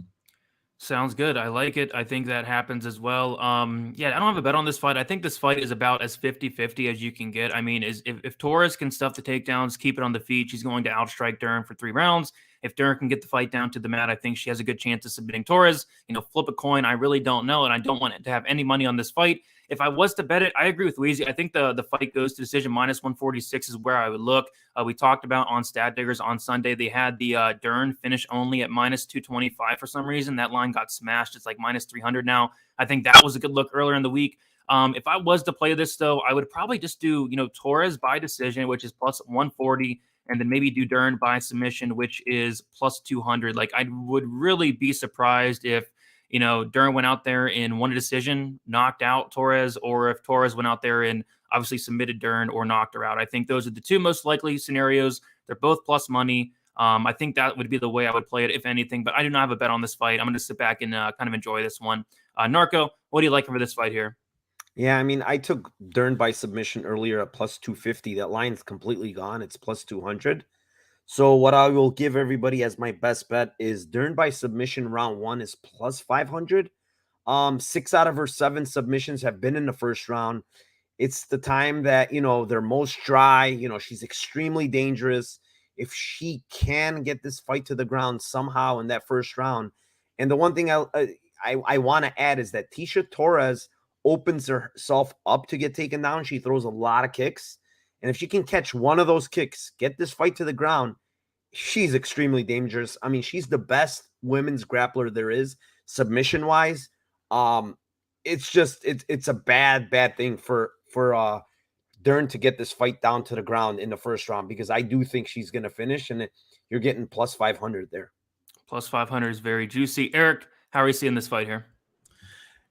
Sounds good. I like it. I think that happens as well. I don't have a bet on this fight. I think this fight is about as 50-50 as you can get. I mean, if Torres can stuff the takedowns, keep it on the feet, she's going to outstrike Dern for 3 rounds. If Dern can get the fight down to the mat, I think she has a good chance of submitting Torres. Flip a coin. I really don't know, and I don't want to have any money on this fight. If I was to bet it, I agree with Weezy. I think the fight goes to decision. Minus 146 is where I would look. We talked about on Stat Diggers on Sunday, they had the Dern finish only at minus 225 for some reason. That line got smashed. It's like minus 300 now. I think that was a good look earlier in the week. If I was to play this, though, I would probably just do, Torres by decision, which is plus 140, and then maybe do Dern by submission, which is plus 200. Like, I would really be surprised if, Dern went out there and won a decision, knocked out Torres, or if Torres went out there and obviously submitted Dern or knocked her out. I think those are the two most likely scenarios. They're both plus money. I think that would be the way I would play it, if anything, but I do not have a bet on this fight. I'm going to sit back and kind of enjoy this one. Narco, what do you like for this fight here? Yeah, I mean, I took Dern by submission earlier at plus 250. That line's completely gone. It's plus 200. So what I will give everybody as my best bet is Dern by submission round 1 is plus 500. 6 out of her 7 submissions have been in the first round. It's the time that, they're most dry. She's extremely dangerous. If she can get this fight to the ground somehow in that first round. And the one thing I want to add is that Tecia Torres opens herself up to get taken down. She throws a lot of kicks. And if she can catch one of those kicks, get this fight to the ground, she's extremely dangerous. I mean, she's the best women's grappler there is, submission-wise. It's a bad thing for Dern to get this fight down to the ground in the first round, because I do think she's going to finish, and you're getting plus 500 there. Plus 500 is very juicy. Erik, how are you seeing this fight here?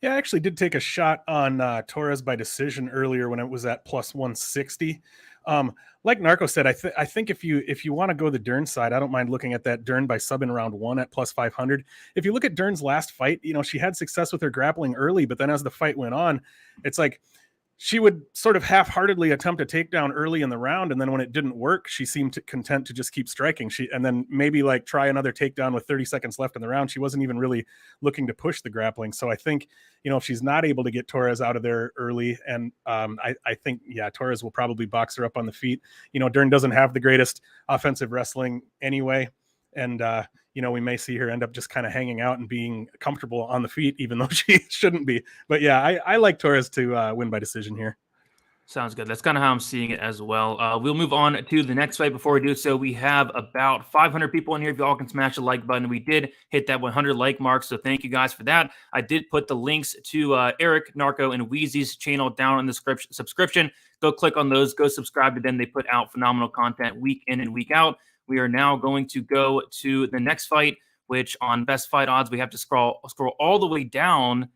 Yeah, I actually did take a shot on Torres by decision earlier when it was at plus 160. Like Narco said, I think if you want to go the Dern side, I don't mind looking at that Dern by sub in round 1 at plus 500. If you look at Dern's last fight, she had success with her grappling early, but then as the fight went on, it's like she would sort of half-heartedly attempt a takedown early in the round, and then when it didn't work, she seemed content to just keep striking. And then maybe like try another takedown with 30 seconds left in the round. She wasn't even really looking to push the grappling. So I think, if she's not able to get Torres out of there early, and I think, Torres will probably box her up on the feet. Dern doesn't have the greatest offensive wrestling anyway, and we may see her end up just kind of hanging out and being comfortable on the feet, even though she shouldn't be. But yeah, I like Torres to win by decision here. Sounds good. That's kind of how I'm seeing it as well. We'll move on to the next fight. Before we do so, we have about 500 people in here. If you all can smash the like button. We did hit that 100 like mark, so thank you guys for that. I did put the links to Erik, Narco, and Weezy's channel down in the subscription. Go click on those. Go subscribe to them. They put out phenomenal content week in and week out. We are now going to go to the next fight, which on best fight odds, we have to scroll all the way down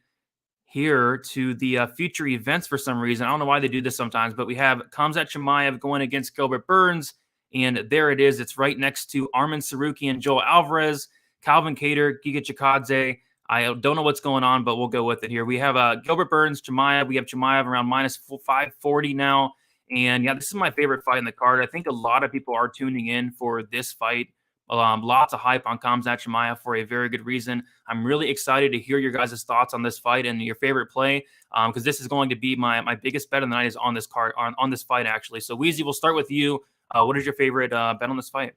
here to the future events for some reason. I don't know why they do this sometimes, but we have Khamzat Chimaev going against Gilbert Burns, and there it is. It's right next to Arman Saruki and Joel Alvarez, Calvin Kattar, Giga Chikadze. I don't know what's going on, but we'll go with it here. We have Gilbert Burns, Chimaev. We have Chimaev around minus 540 now. And yeah, this is my favorite fight in the card. I think a lot of people are tuning in for this fight. Lots of hype on Khamzat Chimaev for a very good reason. I'm really excited to hear your guys' thoughts on this fight and your favorite play, because this is going to be my biggest bet of the night is on this card, on this fight, actually. So, Weezy, we'll start with you. What is your favorite bet on this fight?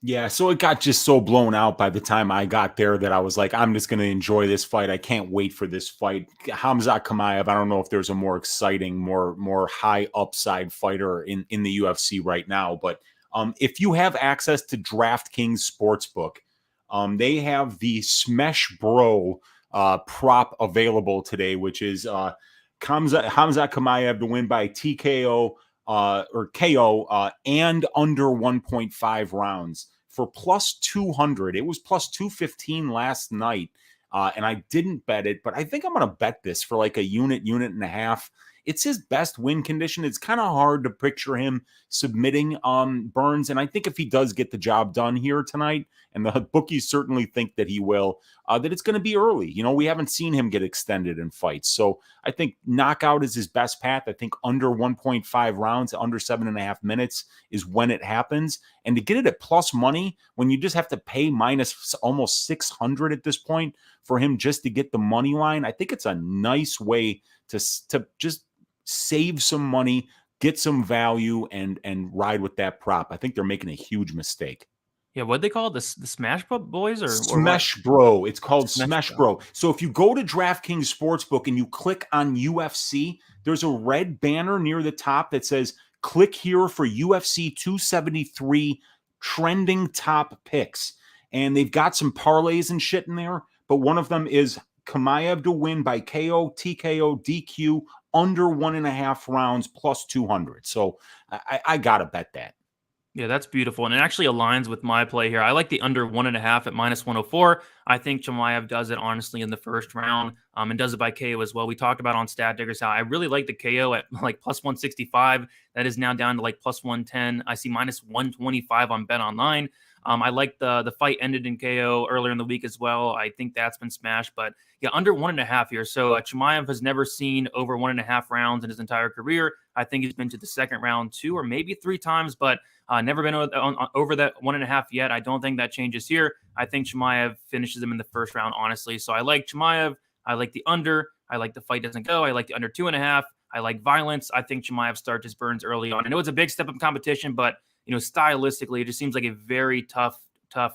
Yeah, so it got just so blown out by the time I got there that I was like, I'm just going to enjoy this fight. I can't wait for this fight. Khamzat Chimaev, I don't know if there's a more exciting, more high upside fighter in the UFC right now, but if you have access to DraftKings Sportsbook, they have the Smesh Bro prop available today, which is Khamzat Chimaev to win by TKO or KO and under 1.5 rounds for plus 200. It was plus 215 last night, and I didn't bet it, but I think I'm going to bet this for like a unit and a half. It's his best win condition. It's kind of hard to picture him submitting Burns. And I think if he does get the job done here tonight, and the bookies certainly think that he will, that it's going to be early. We haven't seen him get extended in fights. So I think knockout is his best path. I think under 1.5 rounds, under 7.5 minutes is when it happens. And to get it at plus money, when you just have to pay minus almost 600 at this point for him just to get the money line, I think it's a nice way to just save some money, get some value, and ride with that prop. I think they're making a huge mistake. Yeah, what'd they call it? The Smash Boys or Smash Bro. It's called Smash Smash Bro. So if you go to DraftKings Sportsbook and you click on UFC, there's a red banner near the top that says click here for UFC 273 trending top picks. And they've got some parlays and shit in there, but one of them is Chimaev to win by KO, TKO, DQ under 1.5 rounds plus 200. So I gotta bet that. Yeah, that's beautiful. And it actually aligns with my play here. I like the under 1.5 at -104. I think Chimaev does it honestly in the first round and does it by KO as well. We talked about on Stat Diggers how I really like the KO at like +165. That is now down to like +110. I see -125 on Bet Online. I like the fight ended in KO earlier in the week as well. I think that's been smashed, but yeah, under 1.5 here. So Chimaev has never seen over 1.5 rounds in his entire career. I think he's been to the second round 2 or maybe 3 times, but never been over that 1.5 yet. I don't think that changes here. I think Chimaev finishes him in the first round, honestly. So I like Chimaev. I like the under. I like the fight doesn't go. I like the under 2.5. I like violence. I think Chimaev starts his burns early on. I know it's a big step up competition, but stylistically, it just seems like a very tough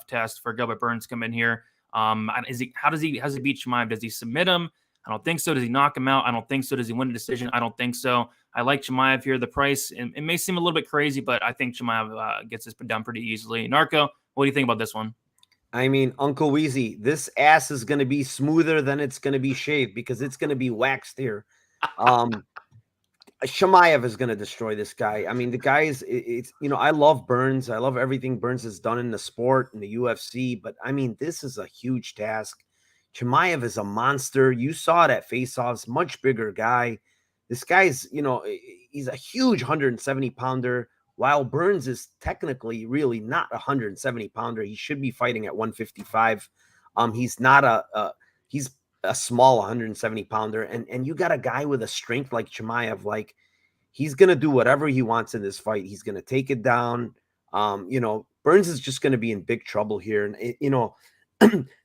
test for Gilbert Burns to come in here. How does he beat Chimaev? Does he submit him? I don't think so. Does he knock him out? I don't think so. Does he win a decision? I don't think so. I like Chimaev here. The price, it may seem a little bit crazy, but I think Chimaev gets this done pretty easily. Narco, what do you think about this one? I mean, Uncle Weezy, this ass is going to be smoother than it's going to be shaved because it's going to be waxed here. Chimaev is going to destroy this guy. I mean, the guy is, I love Burns. I love everything Burns has done in the sport, in the UFC. But, I mean, this is a huge task. Chimaev is a monster. You saw it at face-offs, much bigger guy. This guy's, he's a huge 170-pounder, while Burns is technically really not a 170-pounder. He should be fighting at 155. He's not he's a small 170-pounder, and you got a guy with a strength like Chimaev, like he's gonna do whatever he wants in this fight. He's gonna take it down. Burns is just gonna be in big trouble here, and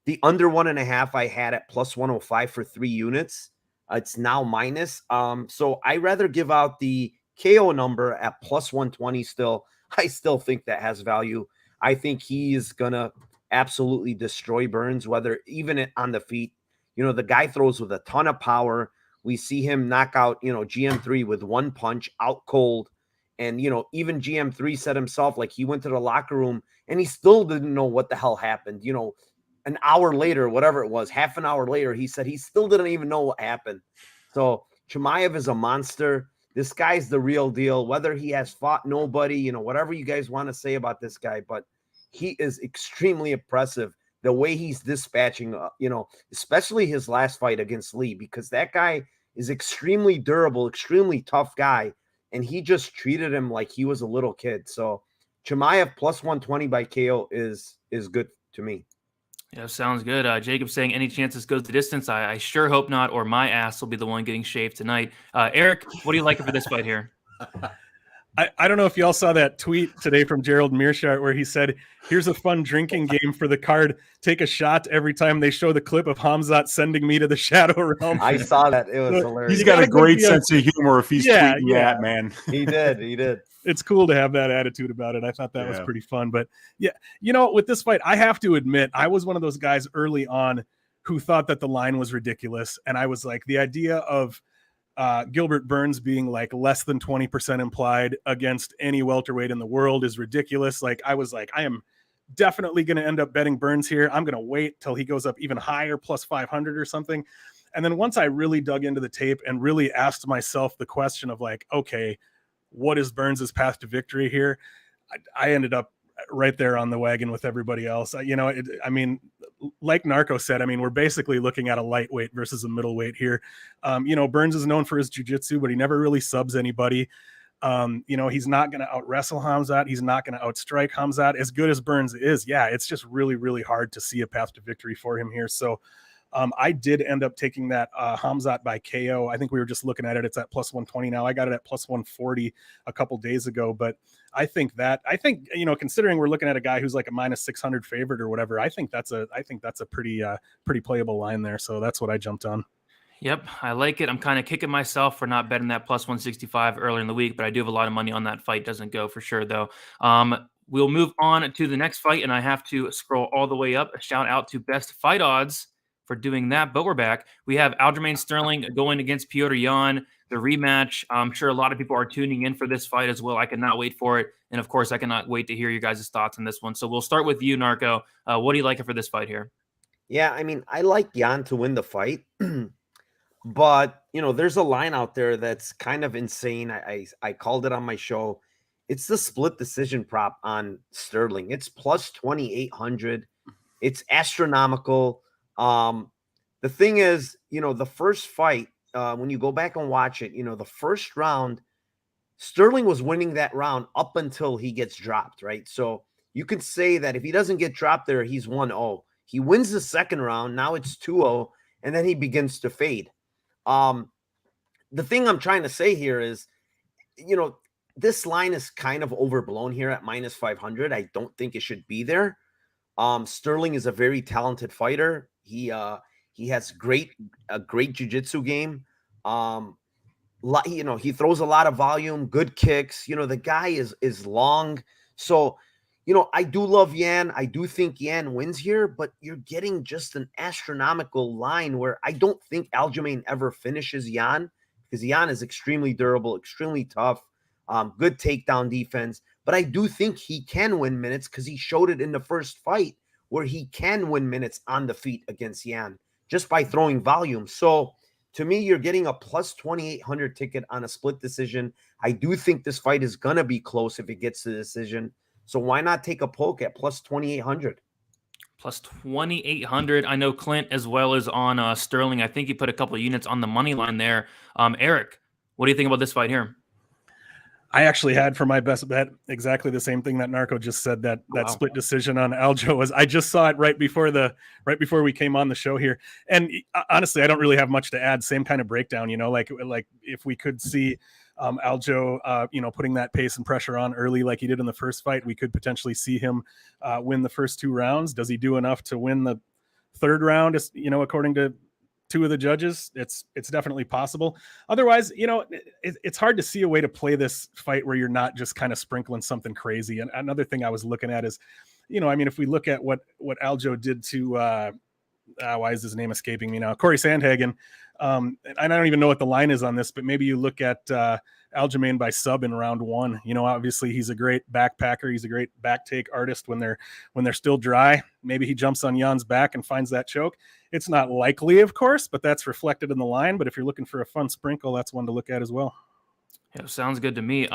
the under 1.5 I had at +105 for 3 units. It's now minus. So I rather give out the KO number at +120 still. I still think that has value. I think he is gonna absolutely destroy Burns, whether even on the feet. The guy throws with a ton of power. We see him knock out, GM3 with one punch out cold. And, even GM3 said himself, like he went to the locker room and he still didn't know what the hell happened. An hour later, whatever it was, half an hour later, he said he still didn't even know what happened. So Chimaev is a monster. This guy's the real deal, whether he has fought nobody, whatever you guys want to say about this guy, but he is extremely impressive. The way he's dispatching, especially his last fight against Lee, because that guy is extremely durable, extremely tough guy, and he just treated him like he was a little kid. So Chimaev +120 by KO is good to me. Yeah, sounds good. Jacob saying any chance this goes the distance? I sure hope not, or my ass will be the one getting shaved tonight. Erik, what do you like for this fight here? I don't know if y'all saw that tweet today from Gerald Mearshart where he said, here's a fun drinking game for the card. Take a shot every time they show the clip of Hamzat sending me to the shadow realm. I saw that. It was hilarious. He's got a great sense of humor if he's tweeting that, man. He did. It's cool to have that attitude about it. I thought that was pretty fun. But yeah, with this fight, I have to admit, I was one of those guys early on who thought that the line was ridiculous. And I was like, the idea of Gilbert Burns being like less than 20% implied against any welterweight in the world is ridiculous. Like I was like, I am definitely going to end up betting Burns here. I'm going to wait till he goes up even higher, +500 or something. And then once I really dug into the tape and really asked myself the question of like, okay, what is Burns's path to victory here? I ended up right there on the wagon with everybody else. Like Narco said, we're basically looking at a lightweight versus a middleweight here. Burns is known for his jiu-jitsu, but he never really subs anybody. He's not going to out wrestle Hamzat. He's not going to outstrike Hamzat. As good as Burns is, it's just really, really hard to see a path to victory for him here. So I did end up taking that Hamzat by KO. I think we were just looking at it. It's at +120 now. I got it at +140 a couple days ago, but I think considering we're looking at a guy who's like a -600 favorite or whatever, I think that's a pretty playable line there. So that's what I jumped on. Yep, I like it. I'm kind of kicking myself for not betting that +165 earlier in the week, but I do have a lot of money on that fight. Doesn't go for sure though. we'll move on to the next fight, and I have to scroll all the way up. A shout out to Best Fight Odds for doing that, but we're back. We have Aljamain Sterling going against Petr Yan, the rematch. I'm sure a lot of people are tuning in for this fight as well. I cannot wait for it, and of course, I cannot wait to hear your guys' thoughts on this one. So we'll start with you, Narco. What do you like for this fight here? Yeah, I mean, I like Yan to win the fight, but there's a line out there that's kind of insane. I called it on my show. It's the split decision prop on Sterling. It's plus 2,800. It's astronomical. The thing is, the first fight, when you go back and watch it, the first round, Sterling was winning that round up until he gets dropped, right? So you could say that if he doesn't get dropped there, he's 1-0. He wins the second round. Now it's 2-0, and then he begins to fade. The thing I'm trying to say here is, this line is kind of overblown here at minus 500. I don't think it should be there. Sterling is a very talented fighter. He has a great jiu-jitsu game. He throws a lot of volume, good kicks. The guy is long. So, I do love Yan. I do think Yan wins here, but you're getting just an astronomical line where I don't think Aljamain ever finishes Yan, because Yan is extremely durable, extremely tough, good takedown defense. But I do think he can win minutes because he showed it in the first fight where he can win minutes on the feet against Yan just by throwing volume. So to me, you're getting a plus 2,800 ticket on a split decision. I do think this fight is going to be close if it gets to the decision. So why not take a poke at plus 2,800? Plus 2,800. I know Clint as well as on Sterling. I think he put a couple of units on the money line there. Erik, what do you think about this fight here? I actually had for my best bet exactly the same thing that Narco just said, that split decision on Aljo was. I just saw it right before we came on the show here. And honestly, I don't really have much to add. Same kind of breakdown, like if we could see Aljo, putting that pace and pressure on early like he did in the first fight, we could potentially see him win the first 2 rounds. Does he do enough to win the third round? According to 2 of the judges, it's definitely possible. Otherwise, it's hard to see a way to play this fight where you're not just kind of sprinkling something crazy. And another thing I was looking at is, if we look at what Aljo did to, why is his name escaping me now? Corey Sandhagen. And I don't even know what the line is on this, but maybe you look at Aljamain by sub in round 1. Obviously he's a great backpacker. He's a great back take artist when they're still dry. Maybe he jumps on Jan's back and finds that choke. It's not likely, of course, but that's reflected in the line. But if you're looking for a fun sprinkle, that's one to look at as well. Yeah, sounds good to me.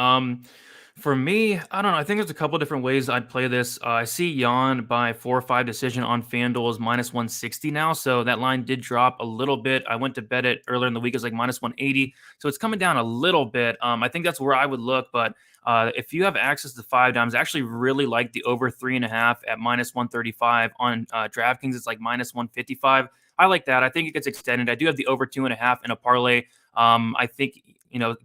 For me, I don't know. I think there's a couple different ways I'd play this. I see Jan by 4 or 5 decision on FanDuel is minus 160 now. So that line did drop a little bit. I went to bet it earlier in the week. It was like minus 180. So it's coming down a little bit. I think that's where I would look. But if you have access to 5 dimes, I actually really like the over 3.5 at minus 135 on DraftKings. It's like minus 155. I like that. I think it gets extended. I do have the over 2.5 in a parlay. I think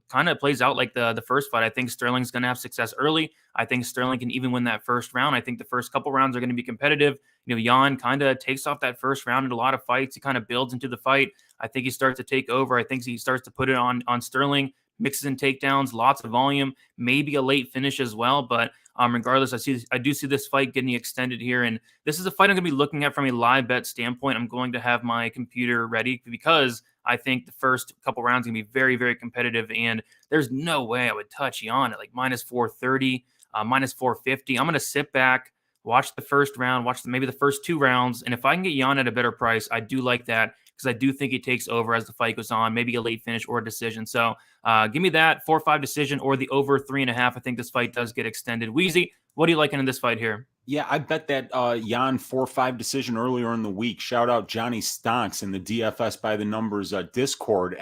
kind of plays out like the first fight. I think Sterling's going to have success early. I think Sterling can even win that first round. I think the first couple rounds are going to be competitive. Jan kind of takes off that first round in a lot of fights. He kind of builds into the fight. I think he starts to take over. I think he starts to put it on Sterling, mixes in takedowns, lots of volume, maybe a late finish as well. But regardless, I do see this fight getting extended here. And this is a fight I'm going to be looking at from a live bet standpoint. I'm going to have my computer ready because I think the first couple rounds are going to be very, very competitive. And there's no way I would touch Jan at like minus 430, minus 450. I'm going to sit back, watch the first round, watch maybe the first 2 rounds. And if I can get Jan at a better price, I do like that because I do think he takes over as the fight goes on, maybe a late finish or a decision. So give me that 4-5 decision or the over 3.5. I think this fight does get extended. Weezy, what are you liking in this fight here? Yeah, I bet that Jan 4-5 decision earlier in the week. Shout out Johnny Stonks in the DFS by the numbers Discord.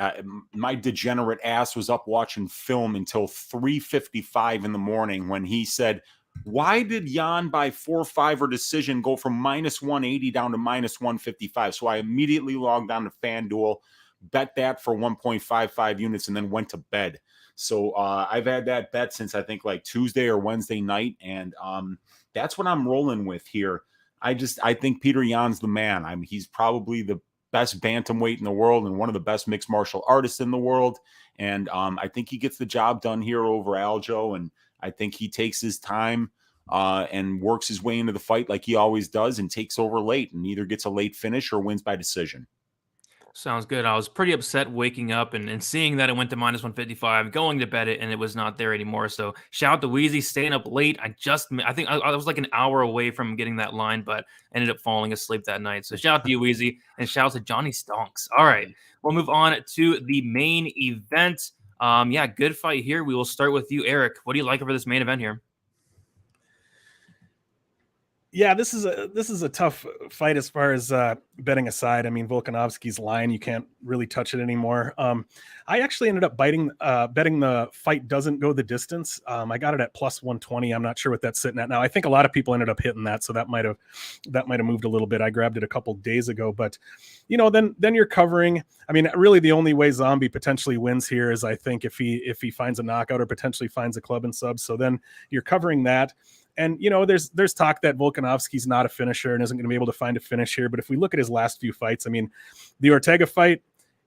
My degenerate ass was up watching film until 3:55 in the morning when he said, why did Jan by 4-5 or decision go from minus 180 down to minus 155? So I immediately logged on to FanDuel, bet that for 1.55 units, and then went to bed. So I've had that bet since I think like Tuesday or Wednesday night, and that's what I'm rolling with here. I think Petr Yan's the man. He's probably the best bantamweight in the world and one of the best mixed martial artists in the world. And I think he gets the job done here over Aljo, and I think he takes his time. and works his way into the fight like he always does and takes over late and either gets a late finish or wins by decision. Sounds good. I was pretty upset waking up and seeing that it went to -155, going to bet it, and it was not there anymore. So shout out to Weezy staying up late. I think I was like an hour away from getting that line, but ended up falling asleep that night. So shout out to you, Weezy, and shout out to Johnny Stonks. All right, we'll move on to the main event. Yeah, good fight here. We will start with you, Erik. What do you like over this main event here? Yeah, this is a tough fight as far as betting aside. I mean, Volkanovski's line, you can't really touch it anymore. I actually ended up betting the fight doesn't go the distance. I got it at +120. I'm not sure what that's sitting at now. I think a lot of people ended up hitting that, so that might have moved a little bit. I grabbed it a couple days ago, but then you're covering. I mean, really the only way Zombie potentially wins here is I think if he finds a knockout or potentially finds a club and sub. So then you're covering that. And, there's talk that Volkanovski's not a finisher and isn't going to be able to find a finish here. But if we look at his last few fights, I mean, the Ortega fight,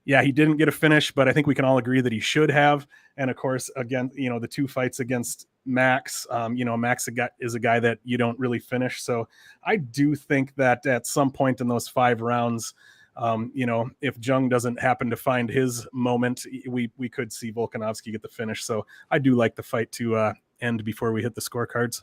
yeah, he didn't get a finish, but I think we can all agree that he should have. And of course, again, the 2 fights against Max, Max is a guy that you don't really finish. So I do think that at some point in those 5 rounds, if Jung doesn't happen to find his moment, we could see Volkanovski get the finish. So I do like the fight to end before we hit the scorecards.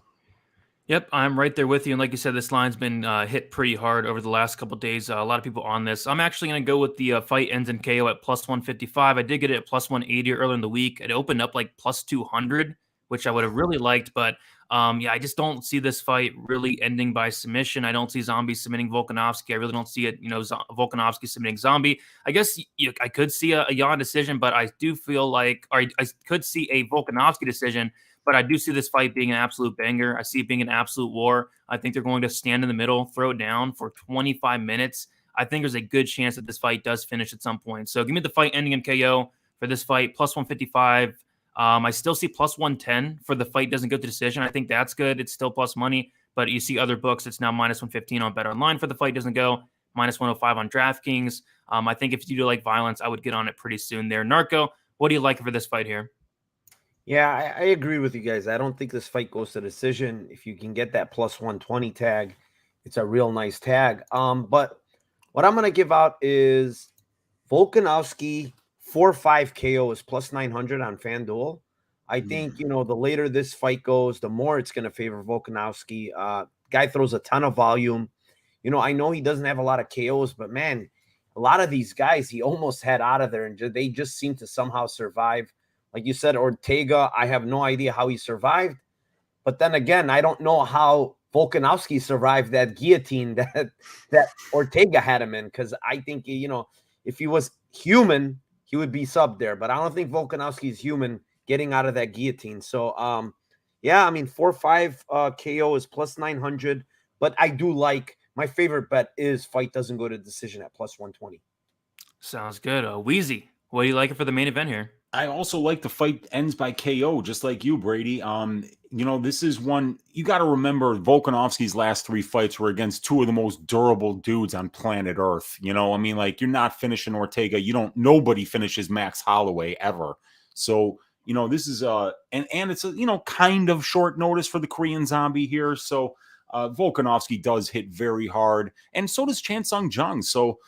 Yep, I'm right there with you. And like you said, this line's been hit pretty hard over the last couple of days. A lot of people on this. I'm actually going to go with the fight ends in KO at +155. I did get it at +180 earlier in the week. It opened up like +200, which I would have really liked. But yeah, I just don't see this fight really ending by submission. I don't see Zombie submitting Volkanovski. I really don't see it, Volkanovski submitting Zombie. I guess I could see a Jan decision, but I do feel like, or I could see a Volkanovski decision. But I do see this fight being an absolute banger. I see it being an absolute war. I think they're going to stand in the middle, throw it down for 25 minutes. I think there's a good chance that this fight does finish at some point. So give me the fight ending in KO for this fight, +155. I still see +110 for the fight doesn't go to decision. I think that's good. It's still plus money. But you see other books, it's now -115 on BetOnline for the fight doesn't go, -105 on DraftKings. I think if you do like violence, I would get on it pretty soon there. Narco, what do you like for this fight here? Yeah, I agree with you guys. I don't think this fight goes to decision. If you can get that +120 tag, it's a real nice tag. But what I'm going to give out is Volkanovski 4-5 KO is +900 on FanDuel. I think, the later this fight goes, the more it's going to favor Volkanovski. Guy throws a ton of volume. I know he doesn't have a lot of KOs, but man, a lot of these guys he almost had out of there, and they just seem to somehow survive. Like you said, Ortega, I have no idea how he survived. But then again, I don't know how Volkanovski survived that guillotine that Ortega had him in. Because I think, if he was human, he would be sub there. But I don't think Volkanovski is human getting out of that guillotine. So, yeah, I mean, 4-5 KO is +900. But I do like, my favorite bet is fight doesn't go to decision at +120. Sounds good. Weezy, what do you like for the main event here? I also like the fight ends by KO, just like you, Brady. This is one you got to remember. Volkanovski's last 3 fights were against 2 of the most durable dudes on planet Earth. You're not finishing Ortega. Nobody finishes Max Holloway ever. So, this is and it's a, kind of short notice for the Korean Zombie here. So, Volkanovski does hit very hard, and so does Chan Sung Jung. So,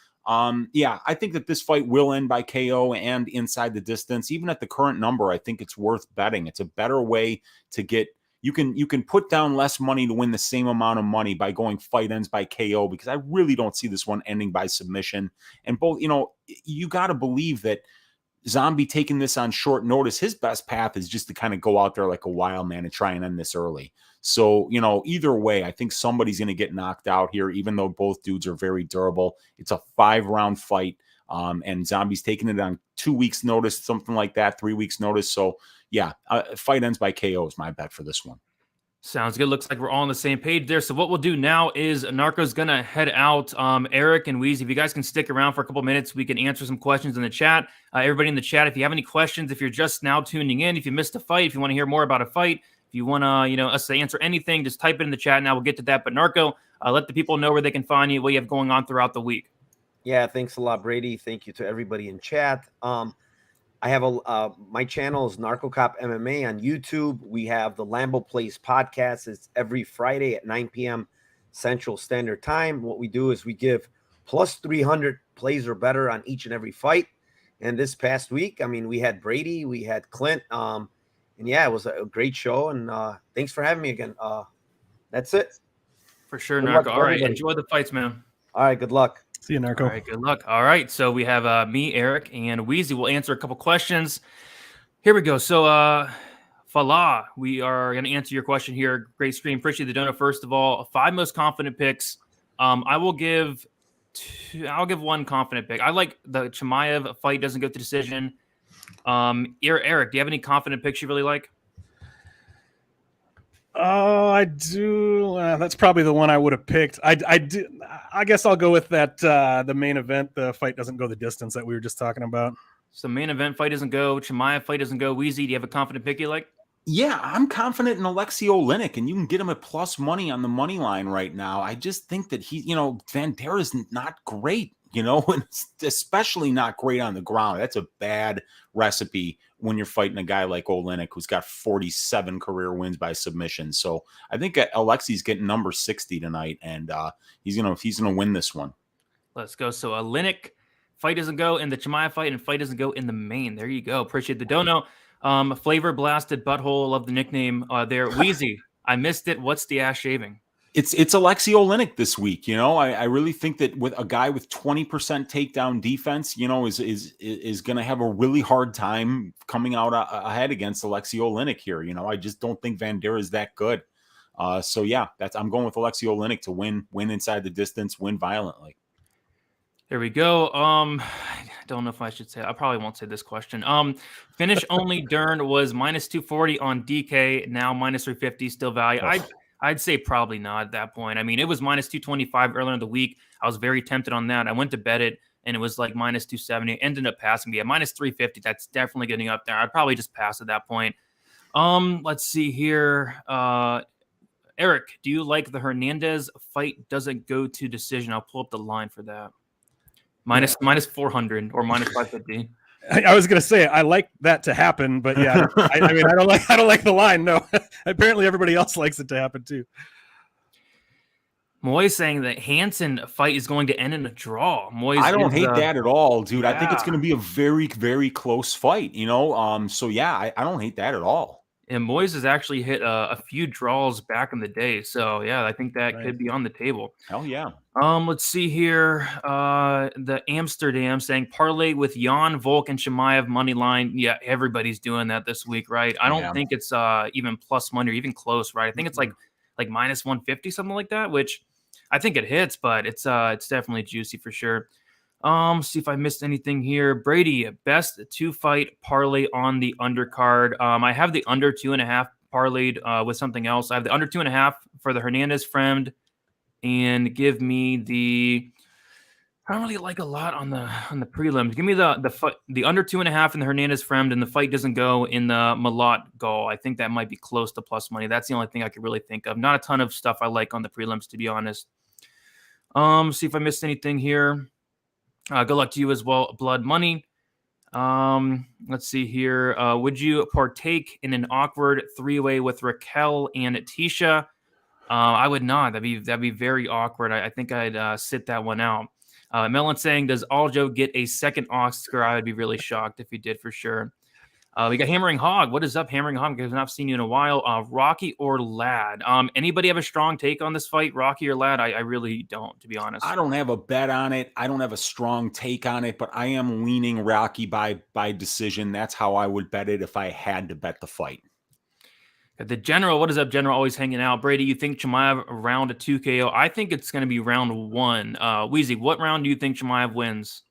yeah, I think that this fight will end by KO and inside the distance. Even at the current number, I think it's worth betting. It's a better way to get you can put down less money to win the same amount of money by going fight ends by KO, because I really don't see this one ending by submission. And both, you got to believe that Zombie taking this on short notice, his best path is just to kind of go out there like a wild man and try and end this early. So, either way, I think somebody's going to get knocked out here, even though both dudes are very durable. It's a 5-round fight, and Zombie's taking it on 2 weeks' notice, something like that, 3 weeks' notice. So, yeah, fight ends by KO is my bet for this one. Sounds good. Looks like we're all on the same page there. So what we'll do now is Narco's going to head out. Erik and Weezy, if you guys can stick around for a couple minutes, we can answer some questions in the chat. Everybody in the chat, if you have any questions, if you're just now tuning in, if you missed a fight, if you want to hear more about a fight, if you want to, us to answer anything, just type it in the chat now. We'll get to that. But Narco, let the people know where they can find you, what you have going on throughout the week. Yeah, thanks a lot, Brady. Thank you to everybody in chat. I have my channel is Narcocop MMA on YouTube. We have the Lambo Plays podcast. It's every Friday at 9 p.m. Central Standard Time. What we do is we give plus 300 plays or better on each and every fight. And this past week, I mean, we had Brady, we had Clint, and yeah, it was a great show. And thanks for having me again. That's it. For sure, Good luck Narco. to All right, everybody. enjoy the fights, man. All right, good luck. See you, Narco. All right, good luck. All right, so we have me, Eric, and Weezy. We'll answer a couple questions. Here we go. So, Falah, we are going to answer your question here. Great stream. Appreciate the donor. First of all, 5 most confident picks. I'll give one confident pick. I like the Chimaev fight doesn't go to decision. Eric, do you have any confident picks you really like? Oh, I do. That's probably the one I would have picked. I guess I'll go with that. The main event, the fight doesn't go the distance that we were just talking about. So main event fight doesn't go. Chimaev fight doesn't go. Weezy, do you have a confident pick you like? Yeah, I'm confident in Alexei Olynyk, and you can get him at plus money on the money line right now. I just think that Vanderaa is not great, and especially not great on the ground. That's a bad recipe when you're fighting a guy like Olynyk, who's got 47 career wins by submission. So I think Alexei's getting number 60 tonight, and he's gonna win this one. Let's go. So Olynyk fight doesn't go in the Chimaev fight, and fight doesn't go in the main. There you go. Appreciate the dono. Flavor blasted butthole. Love the nickname there. Wheezy, I missed it. What's the ass shaving? It's Alexei Olynyk this week. I really think that with a guy with 20% takedown defense, is going to have a really hard time coming out ahead against Alexei Olynyk here. I just don't think Vanderaa is that good. So yeah, I'm going with Alexei Olynyk to win inside the distance, win violently. There we go. I don't know if I should say. I probably won't say this question. Finish only Dern was minus 240 on DK. Now minus 350 still value. I'd say probably not at that point. I mean, it was minus 225 earlier in the week. I was very tempted on that. I went to bet it, and it was like minus 270. It ended up passing me at minus 350. That's definitely getting up there. I'd probably just pass at that point. Let's see here. Eric, do you like the Hernandez fight doesn't go to decision? I'll pull up the line for that. Minus 400 or minus 550. I was going to say I like that to happen, but yeah, I mean I don't like the line. No, apparently everybody else likes it to happen too. Moy's saying that Hansen fight is going to end in a draw. I don't hate that at all, dude. Yeah. I think it's going to be a very, very close fight. So yeah, I don't hate that at all. And Moyes has actually hit a few draws back in the day. So, yeah, I think that could be on the table. Hell yeah. Let's see here. The Amsterdam saying parlay with Jan, Volk, and Chimaev money line. Yeah, everybody's doing that this week, right? I don't think it's even plus money or even close, right? I think it's like minus 150, something like that, which I think it hits, but it's definitely juicy for sure. See if I missed anything here. Brady, best 2-fight parlay on the undercard. I have the under 2.5 parlayed with something else. I have the under 2.5 for the Hernandez Fremd, and give me the. I don't really like a lot on the prelims. Give me the under 2.5 in the Hernandez Fremd, and the fight doesn't go in the Malott Gall. I think that might be close to plus money. That's the only thing I could really think of. Not a ton of stuff I like on the prelims, to be honest. See if I missed anything here. Good luck to you as well, Blood Money. Let's see here. Would you partake in an awkward 3-way with Raquel and Tisha? I would not. That'd be very awkward. I think I'd sit that one out. Melon saying, does Aljo get a second Oscar? I would be really shocked if he did for sure. We got Hammering Hog. What is up, Hammering Hog? Because I've not seen you in a while. Rocky or Lad? Anybody have a strong take on this fight, Rocky or Lad? I really don't, to be honest. I don't have a bet on it. I don't have a strong take on it, but I am leaning Rocky by decision. That's how I would bet it if I had to bet the fight. The General, what is up, General? Always hanging out. Brady, you think Chimaev round a 2 KO? I think it's going to be round 1. Weezy, what round do you think Chimaev wins?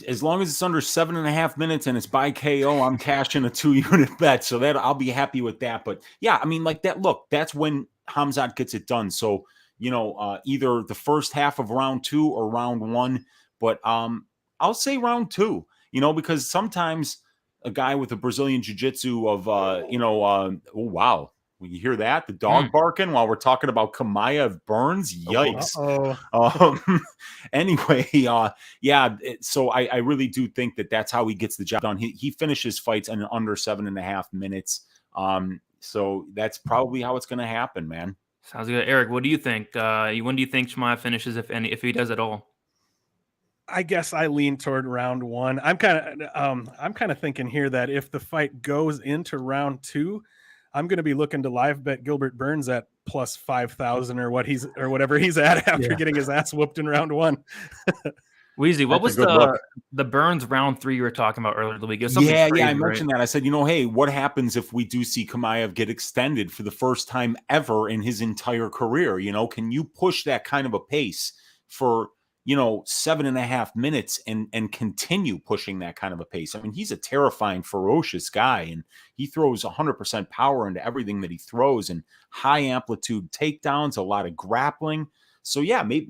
As long as it's under 7.5 minutes and it's by KO, I'm cashing a 2-unit bet. So that I'll be happy with that. But yeah, I mean, like that. Look, that's when Hamzat gets it done. So, either the first half of round 2 or round 1. But I'll say round 2, because sometimes a guy with a Brazilian jiu-jitsu of, oh, wow. When you hear that, the dog barking while we're talking about Chimaev Burns, yikes. Anyway, so I really do think that's how he gets the job done. He finishes fights in under 7.5 minutes. So that's probably how it's going to happen, man. Sounds good. Erik, what do you think? When do you think Chimaev finishes, if he does at all? I guess I lean toward round 1. I'm kind of thinking here that if the fight goes into round 2, I'm going to be looking to live bet Gilbert Burns at plus 5,000 or whatever he's at after getting his ass whooped in round 1. Weezy, what was the Burns round 3 you were talking about earlier in the week? Crazy, I mentioned that. I said, hey, what happens if we do see Chimaev get extended for the first time ever in his entire career? Can you push that kind of a pace for 7.5 minutes and continue pushing that kind of a pace? I mean, he's a terrifying, ferocious guy, and he throws 100% power into everything that he throws, and high amplitude takedowns, a lot of grappling. So yeah, maybe,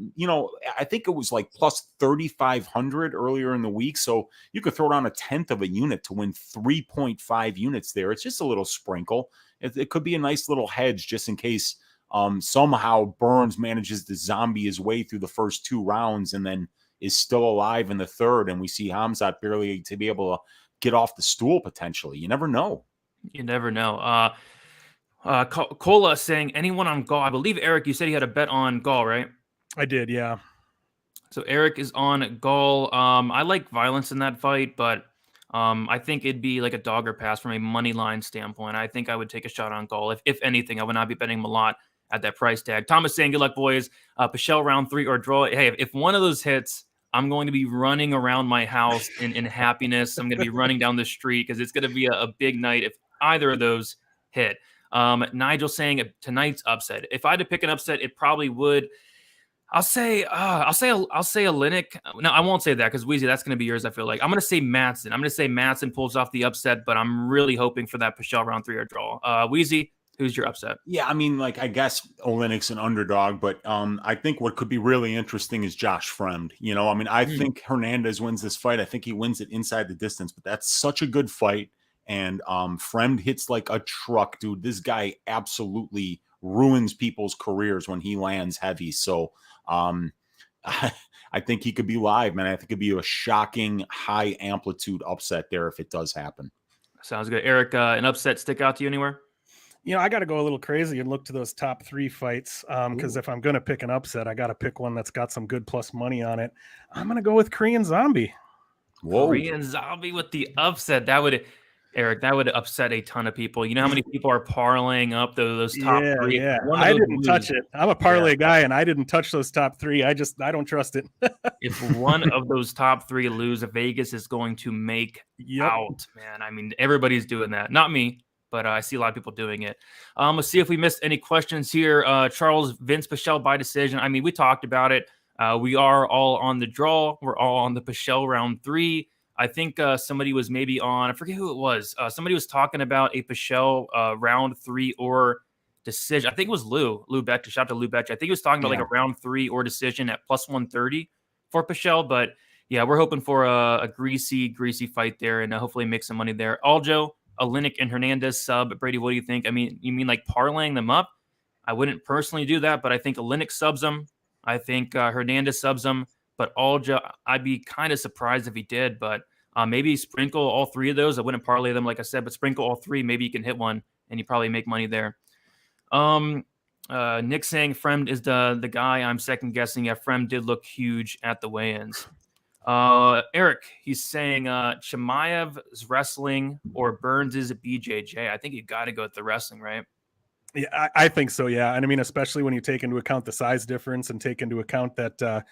I think it was like plus 3,500 earlier in the week. So you could throw down a tenth of a unit to win 3.5 units there. It's just a little sprinkle. It could be a nice little hedge just in case somehow Burns manages to zombie his way through the first 2 rounds and then is still alive in the third. And we see Hamzat barely to be able to get off the stool potentially. You never know. You never know. Cola saying anyone on Gall. I believe, Erik, you said he had a bet on Gall, right? I did, yeah. So Erik is on Gall. I like violence in that fight, but I think it'd be like a dog or pass from a money line standpoint. I think I would take a shot on Gall. If anything, I would not be betting Malott at that price tag. Thomas saying, good luck, boys. Pichel round 3 or draw. Hey, if one of those hits, I'm going to be running around my house in happiness. I'm going to be running down the street because it's going to be a big night if either of those hit. Nigel saying tonight's upset. If I had to pick an upset, it probably would. I'll say Olynyk. No, I won't say that because Weezy, that's going to be yours. I feel like I'm going to say Madsen. I'm going to say Madsen pulls off the upset, but I'm really hoping for that Pichel round 3 or draw. Weezy, who's your upset? Yeah, I mean, I guess Olynyk's an underdog, but I think what could be really interesting is Josh Fremd. I think Hernandez wins this fight. I think he wins it inside the distance, but that's such a good fight. And Fremd hits like a truck, dude. This guy absolutely ruins people's careers when he lands heavy. So I think he could be live, man. I think it'd be a shocking high amplitude upset there if it does happen. Sounds good. Erik, an upset stick out to you anywhere? I got to go a little crazy and look to those top 3 fights because if I'm going to pick an upset, I got to pick one that's got some good plus money on it. I'm going to go with Korean Zombie. Whoa. Korean Zombie with the upset. Erik, that would upset a ton of people. You know how many people are parlaying up those top 3? Yeah, I didn't touch it. I'm a parlay guy, and I didn't touch those top 3. I don't trust it. If one of those top 3 lose, Vegas is going to make out, man. I mean, everybody's doing that. Not me, but I see a lot of people doing it. Let's see if we missed any questions here. Charles, Vince Pichel by decision. I mean, we talked about it. We are all on the draw. We're all on the Pichel round 3. I think somebody was maybe on, I forget who it was. Somebody was talking about a Pichel round 3 or decision. I think it was Lou Betch. Shout out to Lou Betch. I think he was talking about like a round 3 or decision at plus 130 for Pichel. But yeah, we're hoping for a greasy fight there and hopefully make some money there. Aljo, Olynyk, and Hernandez sub. Brady, what do you think? I mean, you mean like parlaying them up? I wouldn't personally do that, but I think Olynyk subs them. I think Hernandez subs them. But Aljo, I'd be kind of surprised if he did, but maybe sprinkle all 3 of those. I wouldn't parlay them, like I said, but sprinkle all 3. Maybe you can hit one, and you probably make money there. Nick saying Fremd is the guy I'm second guessing. Yeah, Fremd did look huge at the weigh-ins. Erik, he's saying Chimaev's wrestling or Burns' BJJ. I think you got to go with the wrestling, right? Yeah, I think so, yeah. And I mean, especially when you take into account the size difference and take into account that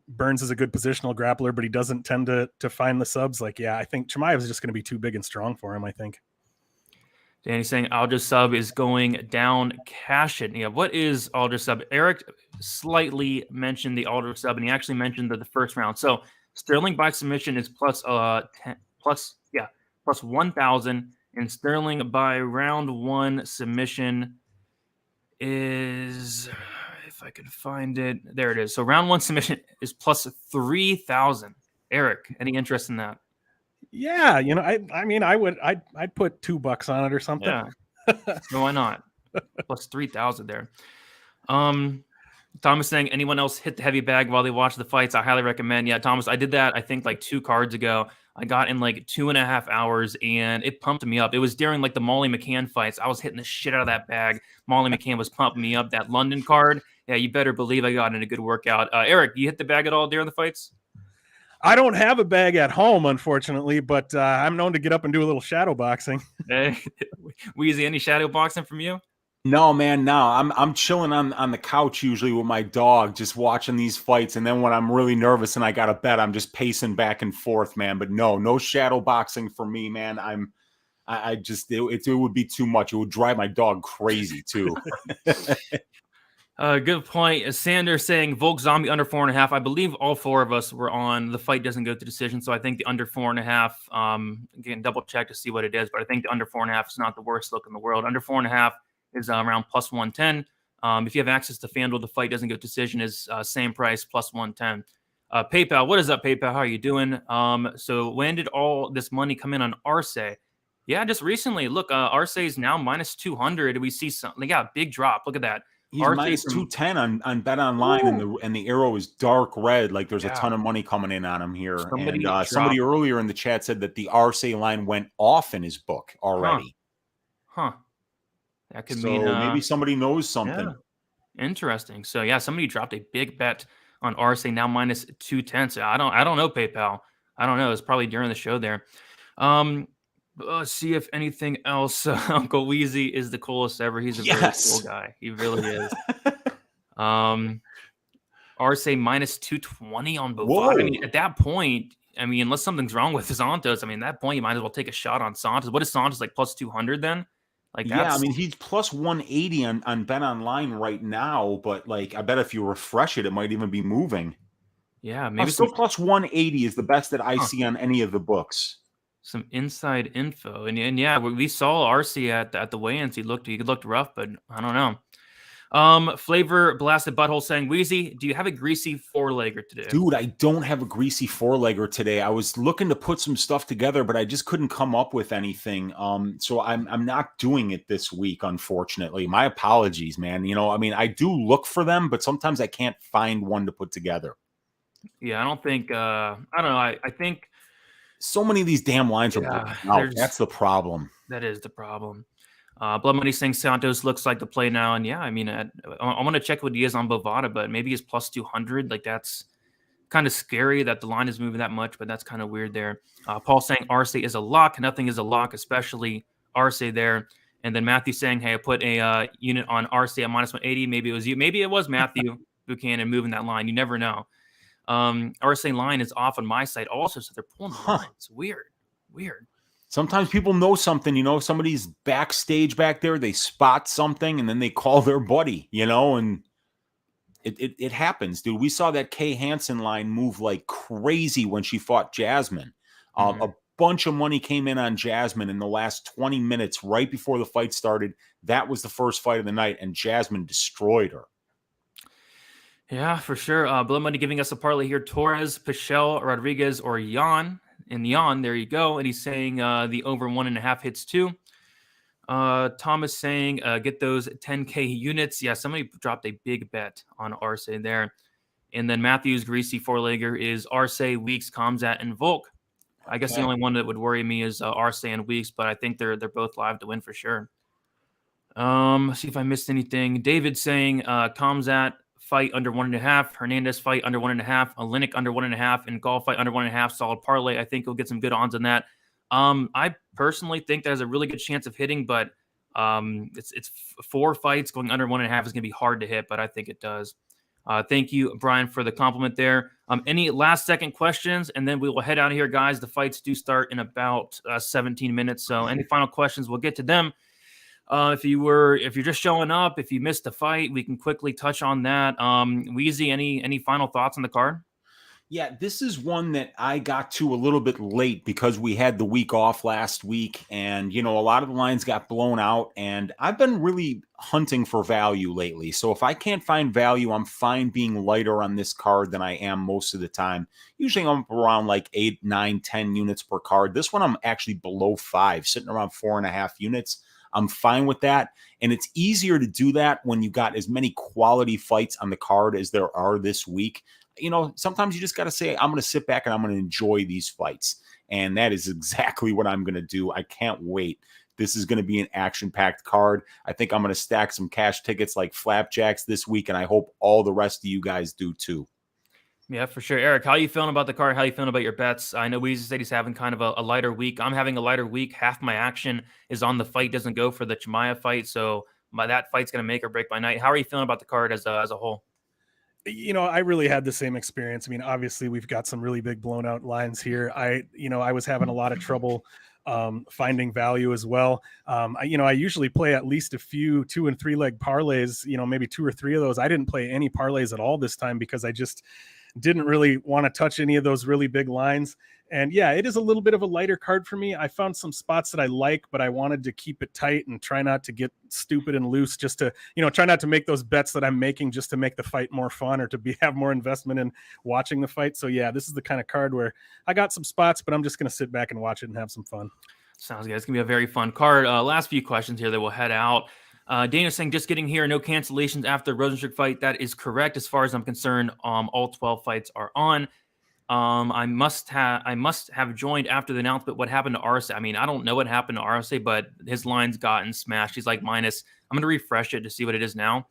Burns is a good positional grappler, but he doesn't tend to find the subs. I think Chimaev is just going to be too big and strong for him, I think. Danny's saying Aljo sub is going down. Cash it. Yeah, what is Aljo sub? Erik slightly mentioned the Aljo sub, and he actually mentioned the first round. So Sterling by submission is plus 1,000, and Sterling by round 1 submission is, if I could find it, there it is. So round 1 submission is plus 3,000. Erik, any interest in that? Yeah, I'd put $2 on it or something. Yeah. So why not? Plus 3,000 there. Thomas saying, anyone else hit the heavy bag while they watch the fights? I highly recommend. Yeah, Thomas, I did that, I think, like 2 cards ago. I got in like 2.5 hours, and it pumped me up. It was during like the Molly McCann fights. I was hitting the shit out of that bag. Molly McCann was pumping me up. That London card, yeah, you better believe I got in a good workout. Erik, you hit the bag at all during the fights? I don't have a bag at home, unfortunately, but I'm known to get up and do a little shadow boxing. Hey, Weezy, any shadow boxing from you? No, man, no. I'm chilling on the couch usually with my dog, just watching these fights. And then when I'm really nervous and I got to bet, I'm just pacing back and forth, man. But no shadow boxing for me, man. I just it would be too much. It would drive my dog crazy too. Good point. Sander saying Volk Zombie under 4.5. I believe all 4 of us were on the fight doesn't go to decision. So I think the under 4.5, again, double check to see what it is. But I think the under 4.5 is not the worst look in the world. Under 4.5 is around plus 110. If you have access to FanDuel, the fight doesn't go decision is same price, plus 110. PayPal, what is up, PayPal? How are you doing? So when did all this money come in on Arce? Yeah, just recently. Look, Arce is now minus 200. We see something. Yeah, big drop. Look at that. He's minus 210 on Bet Online, and the arrow is dark red. Like there's a ton of money coming in on him here. Somebody earlier in the chat said that the Arce line went off in his book already. Huh. That could so mean maybe somebody knows something. Yeah. Interesting. So yeah, somebody dropped a big bet on Arce, now minus 210. So I don't know, PayPal. I don't know. It's probably during the show there. Let's see if anything else. Uncle Weezy is the coolest ever. He's a very cool guy. He really is. Arce minus 220 on Bovada. I mean, at that point, unless something's wrong with Santos, at that point, you might as well take a shot on Santos. What is Santos, like plus 200 then? Like, he's plus 180 on Bet Online right now, but like I bet if you refresh it, it might even be moving. Yeah, maybe still plus 180 is the best that I see on any of the books. Some inside info, and yeah, we saw Arce at the weigh-ins. He looked rough, but I don't know. Flavor Blasted Butthole saying, Weezy, do you have a greasy 4-legger today? Dude, I don't have a greasy 4-legger today. I was looking to put some stuff together, but I just couldn't come up with anything. So I'm not doing it this week, unfortunately. My apologies, man. I do look for them, but sometimes I can't find one to put together. Yeah, I don't think I don't know. I think so many of these damn lines are broken out. That's the problem. That is the problem. Blood Money saying Santos looks like the play now. And yeah, I want to check what he is on Bovada, but maybe he's plus 200. Like that's kind of scary that the line is moving that much, but that's kind of weird there. Paul saying Arce is a lock. Nothing is a lock, especially Arce there. And then Matthew saying, hey, I put a unit on Arce at minus 180. Maybe it was you. Maybe it was Matthew Buchanan moving that line. You never know. Arce line is off on my site also, so they're pulling the line. It's weird. Sometimes people know something, somebody's backstage back there, they spot something and then they call their buddy, and it happens, dude. We saw that Kay Hansen line move like crazy when she fought Jasmine. A bunch of money came in on Jasmine in the last 20 minutes right before the fight started. That was the first fight of the night, and Jasmine destroyed her. Yeah, for sure. Blood Money giving us a parlay here. Torres, Pichel, Rodriguez, or Jan. And Jan, there you go. And he's saying the over 1.5 hits too. Thomas saying get those 10K units. Yeah, somebody dropped a big bet on Arce there. And then Matthew's greasy 4-legger is Arce, Weeks, Khamzat, and Volk. I guess the only one that would worry me is Arce and Weeks, but I think they're both live to win for sure. See if I missed anything. David saying Khamzat fight under 1.5, Hernandez fight under 1.5, Olynyk under 1.5, and Gall fight under 1.5. Solid parlay. I think he'll get some good odds on that. I personally think that has a really good chance of hitting, but it's 4 fights going under 1.5 is going to be hard to hit, but I think it does. Thank you, Brian, for the compliment there. Any last second questions, and then we will head out of here, guys. The fights do start in about 17 minutes, so any final questions, we'll get to them. If you're just showing up, if you missed the fight, we can quickly touch on that. Weezy, any final thoughts on the card? Yeah, this is one that I got to a little bit late because we had the week off last week, and a lot of the lines got blown out, and I've been really hunting for value lately. So if I can't find value, I'm fine being lighter on this card than I am most of the time. Usually I'm around like 8, 9, 10 units per card. This one I'm actually below 5, sitting around 4.5 units. I'm fine with that. And it's easier to do that when you got as many quality fights on the card as there are this week. You know, sometimes you just got to say, I'm going to sit back and I'm going to enjoy these fights. And that is exactly what I'm going to do. I can't wait. This is going to be an action-packed card. I think I'm going to stack some cash tickets like flapjacks this week, and I hope all the rest of you guys do too. Yeah, for sure. Erik, how are you feeling about the card? How are you feeling about your bets? I know Weezy said he's having kind of a lighter week. I'm having a lighter week. Half my action is on the fight, doesn't go for the Chimaev fight, so that fight's going to make or break my night. How are you feeling about the card as a whole? You know, I really had the same experience. I mean, obviously we've got some really big blown out lines here. I was having a lot of trouble finding value as well. I usually play at least a few 2 and 3 leg parlays, maybe 2 or 3 of those. I didn't play any parlays at all this time because I just didn't really want to touch any of those really big lines. And yeah, it is a little bit of a lighter card for me. I found some spots that I like, but I wanted to keep it tight and try not to get stupid and loose, just to, try not to make those bets that I'm making just to make the fight more fun or to have more investment in watching the fight. So yeah, this is the kind of card where I got some spots, but I'm just going to sit back and watch it and have some fun. Sounds good. It's going to be a very fun card. Last few questions here that we'll head out. Dana saying, just getting here, no cancellations after the Rosenstruck fight. That is correct. As far as I'm concerned, all 12 fights are on. I must have joined after the announcement. What happened to Arce? I mean, I don't know what happened to Arce, but his line's gotten smashed. He's like minus. I'm going to refresh it to see what it is now.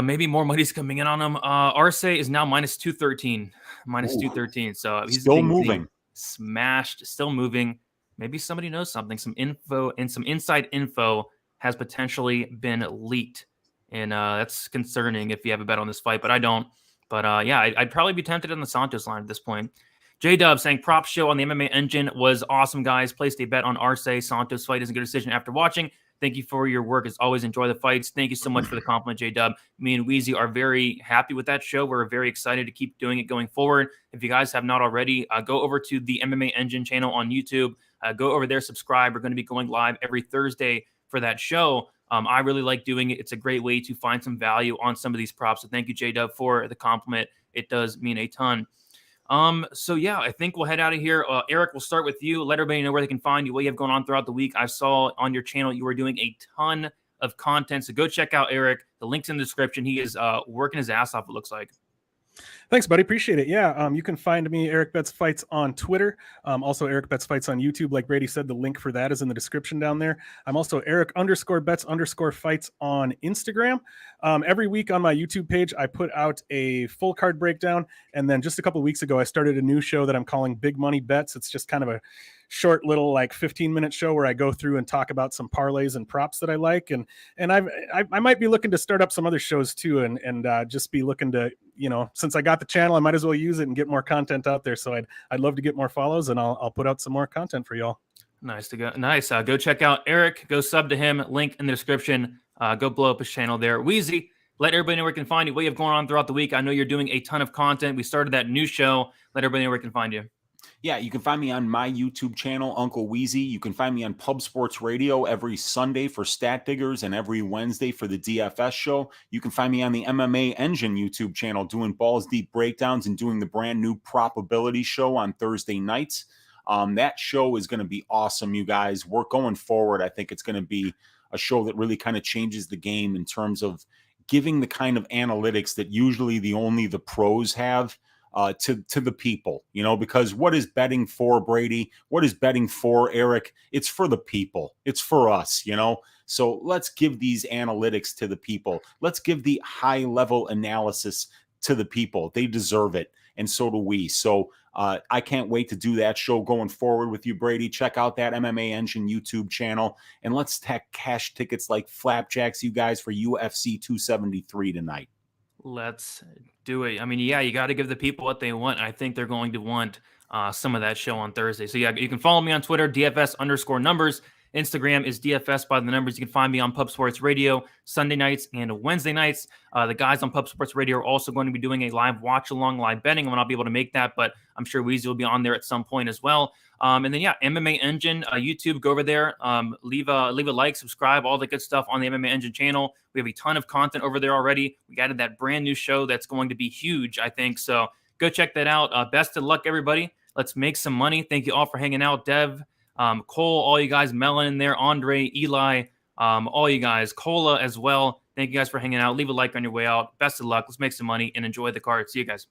Maybe more money's coming in on him. Arce is now minus 213. Minus 213. So he's still moving. Smashed, still moving. Maybe somebody knows something. Some info and some inside info has potentially been leaked. And that's concerning if you have a bet on this fight, but I don't. But yeah, I'd probably be tempted on the Santos line at this point. J-Dub saying, prop show on the MMA Engine was awesome, guys. Placed a bet on Arce. Santos fight is a good decision after watching. Thank you for your work. As always, enjoy the fights. Thank you so much for the compliment, J-Dub. Me and Weezy are very happy with that show. We're very excited to keep doing it going forward. If you guys have not already, go over to the MMA Engine channel on YouTube. Go over there, subscribe. We're going to be going live every Thursday for that show. I really like doing it. It's a great way to find some value on some of these props. So thank you, J-Dub, for the compliment. It does mean a ton. So yeah, I think we'll head out of here. Erik, we'll start with you. Let everybody know where they can find you, what you have going on throughout the week. I saw on your channel you were doing a ton of content. So go check out Erik. The link's in the description. He is working his ass off, it looks like. Thanks, buddy. Appreciate it. Yeah, you can find me, Erik Betts Fights, on Twitter. Also, Erik Betts Fights on YouTube. Like Brady said, the link for that is in the description down there. I'm also Erik_Betts_Fights on Instagram. Every week on my YouTube page, I put out a full card breakdown. And then just a couple of weeks ago, I started a new show that I'm calling Big Money Bets. It's just kind of a short little 15-minute show where I go through and talk about some parlays and props that I like. And I might be looking to start up some other shows too, and just be looking to, since I got the channel, I might as well use it and get more content out there. So I'd love to get more follows, and I'll put out some more content for y'all. Nice. Go check out Erik. Go sub to him. Link in the description. Go blow up his channel there. Weezy, let everybody know where you can find you. What you have going on throughout the week. I know you're doing a ton of content. We started that new show. Let everybody know where you can find you. Yeah, you can find me on my YouTube channel, Uncle Weezy. You can find me on Pub Sports Radio every Sunday for Stat Diggers and every Wednesday for the DFS show. You can find me on the MMA Engine YouTube channel doing balls deep breakdowns and doing the brand new Probability show on Thursday nights. That show is going to be awesome, you guys. We're going forward. I think it's going to be a show that really kind of changes the game in terms of giving the kind of analytics that usually only the pros have. To the people, because what is betting for, Brady? What is betting for, Erik? It's for the people. It's for us, So let's give these analytics to the people. Let's give the high level analysis to the people. They deserve it. And so do we. So I can't wait to do that show going forward with you, Brady. Check out that MMA Engine YouTube channel. And let's stack cash tickets like flapjacks, you guys, for UFC 273 tonight. Let's do it. I mean, yeah, you got to give the people what they want. I think they're going to want some of that show on Thursday. So yeah, you can follow me on Twitter, DFS_numbers. Instagram is DFS by the numbers. You can find me on Pub Sports Radio Sunday nights and Wednesday nights. The guys on Pub Sports Radio are also going to be doing a live watch along, live betting. I will not be able to make that, but I'm sure Weezy will be on there at some point as well. And then yeah, MMA Engine YouTube. Go over there, leave a like, subscribe, all the good stuff on the MMA Engine channel. We have a ton of content over there already. We added that brand new show that's going to be huge, I think. So go check that out. Best of luck, everybody. Let's make some money. Thank you all for hanging out, Dev. Cole, all you guys, Melon in there, Andre, Eli, all you guys, Cola as well. Thank you guys for hanging out. Leave a like on your way out. Best of luck. Let's make some money and enjoy the card. See you guys.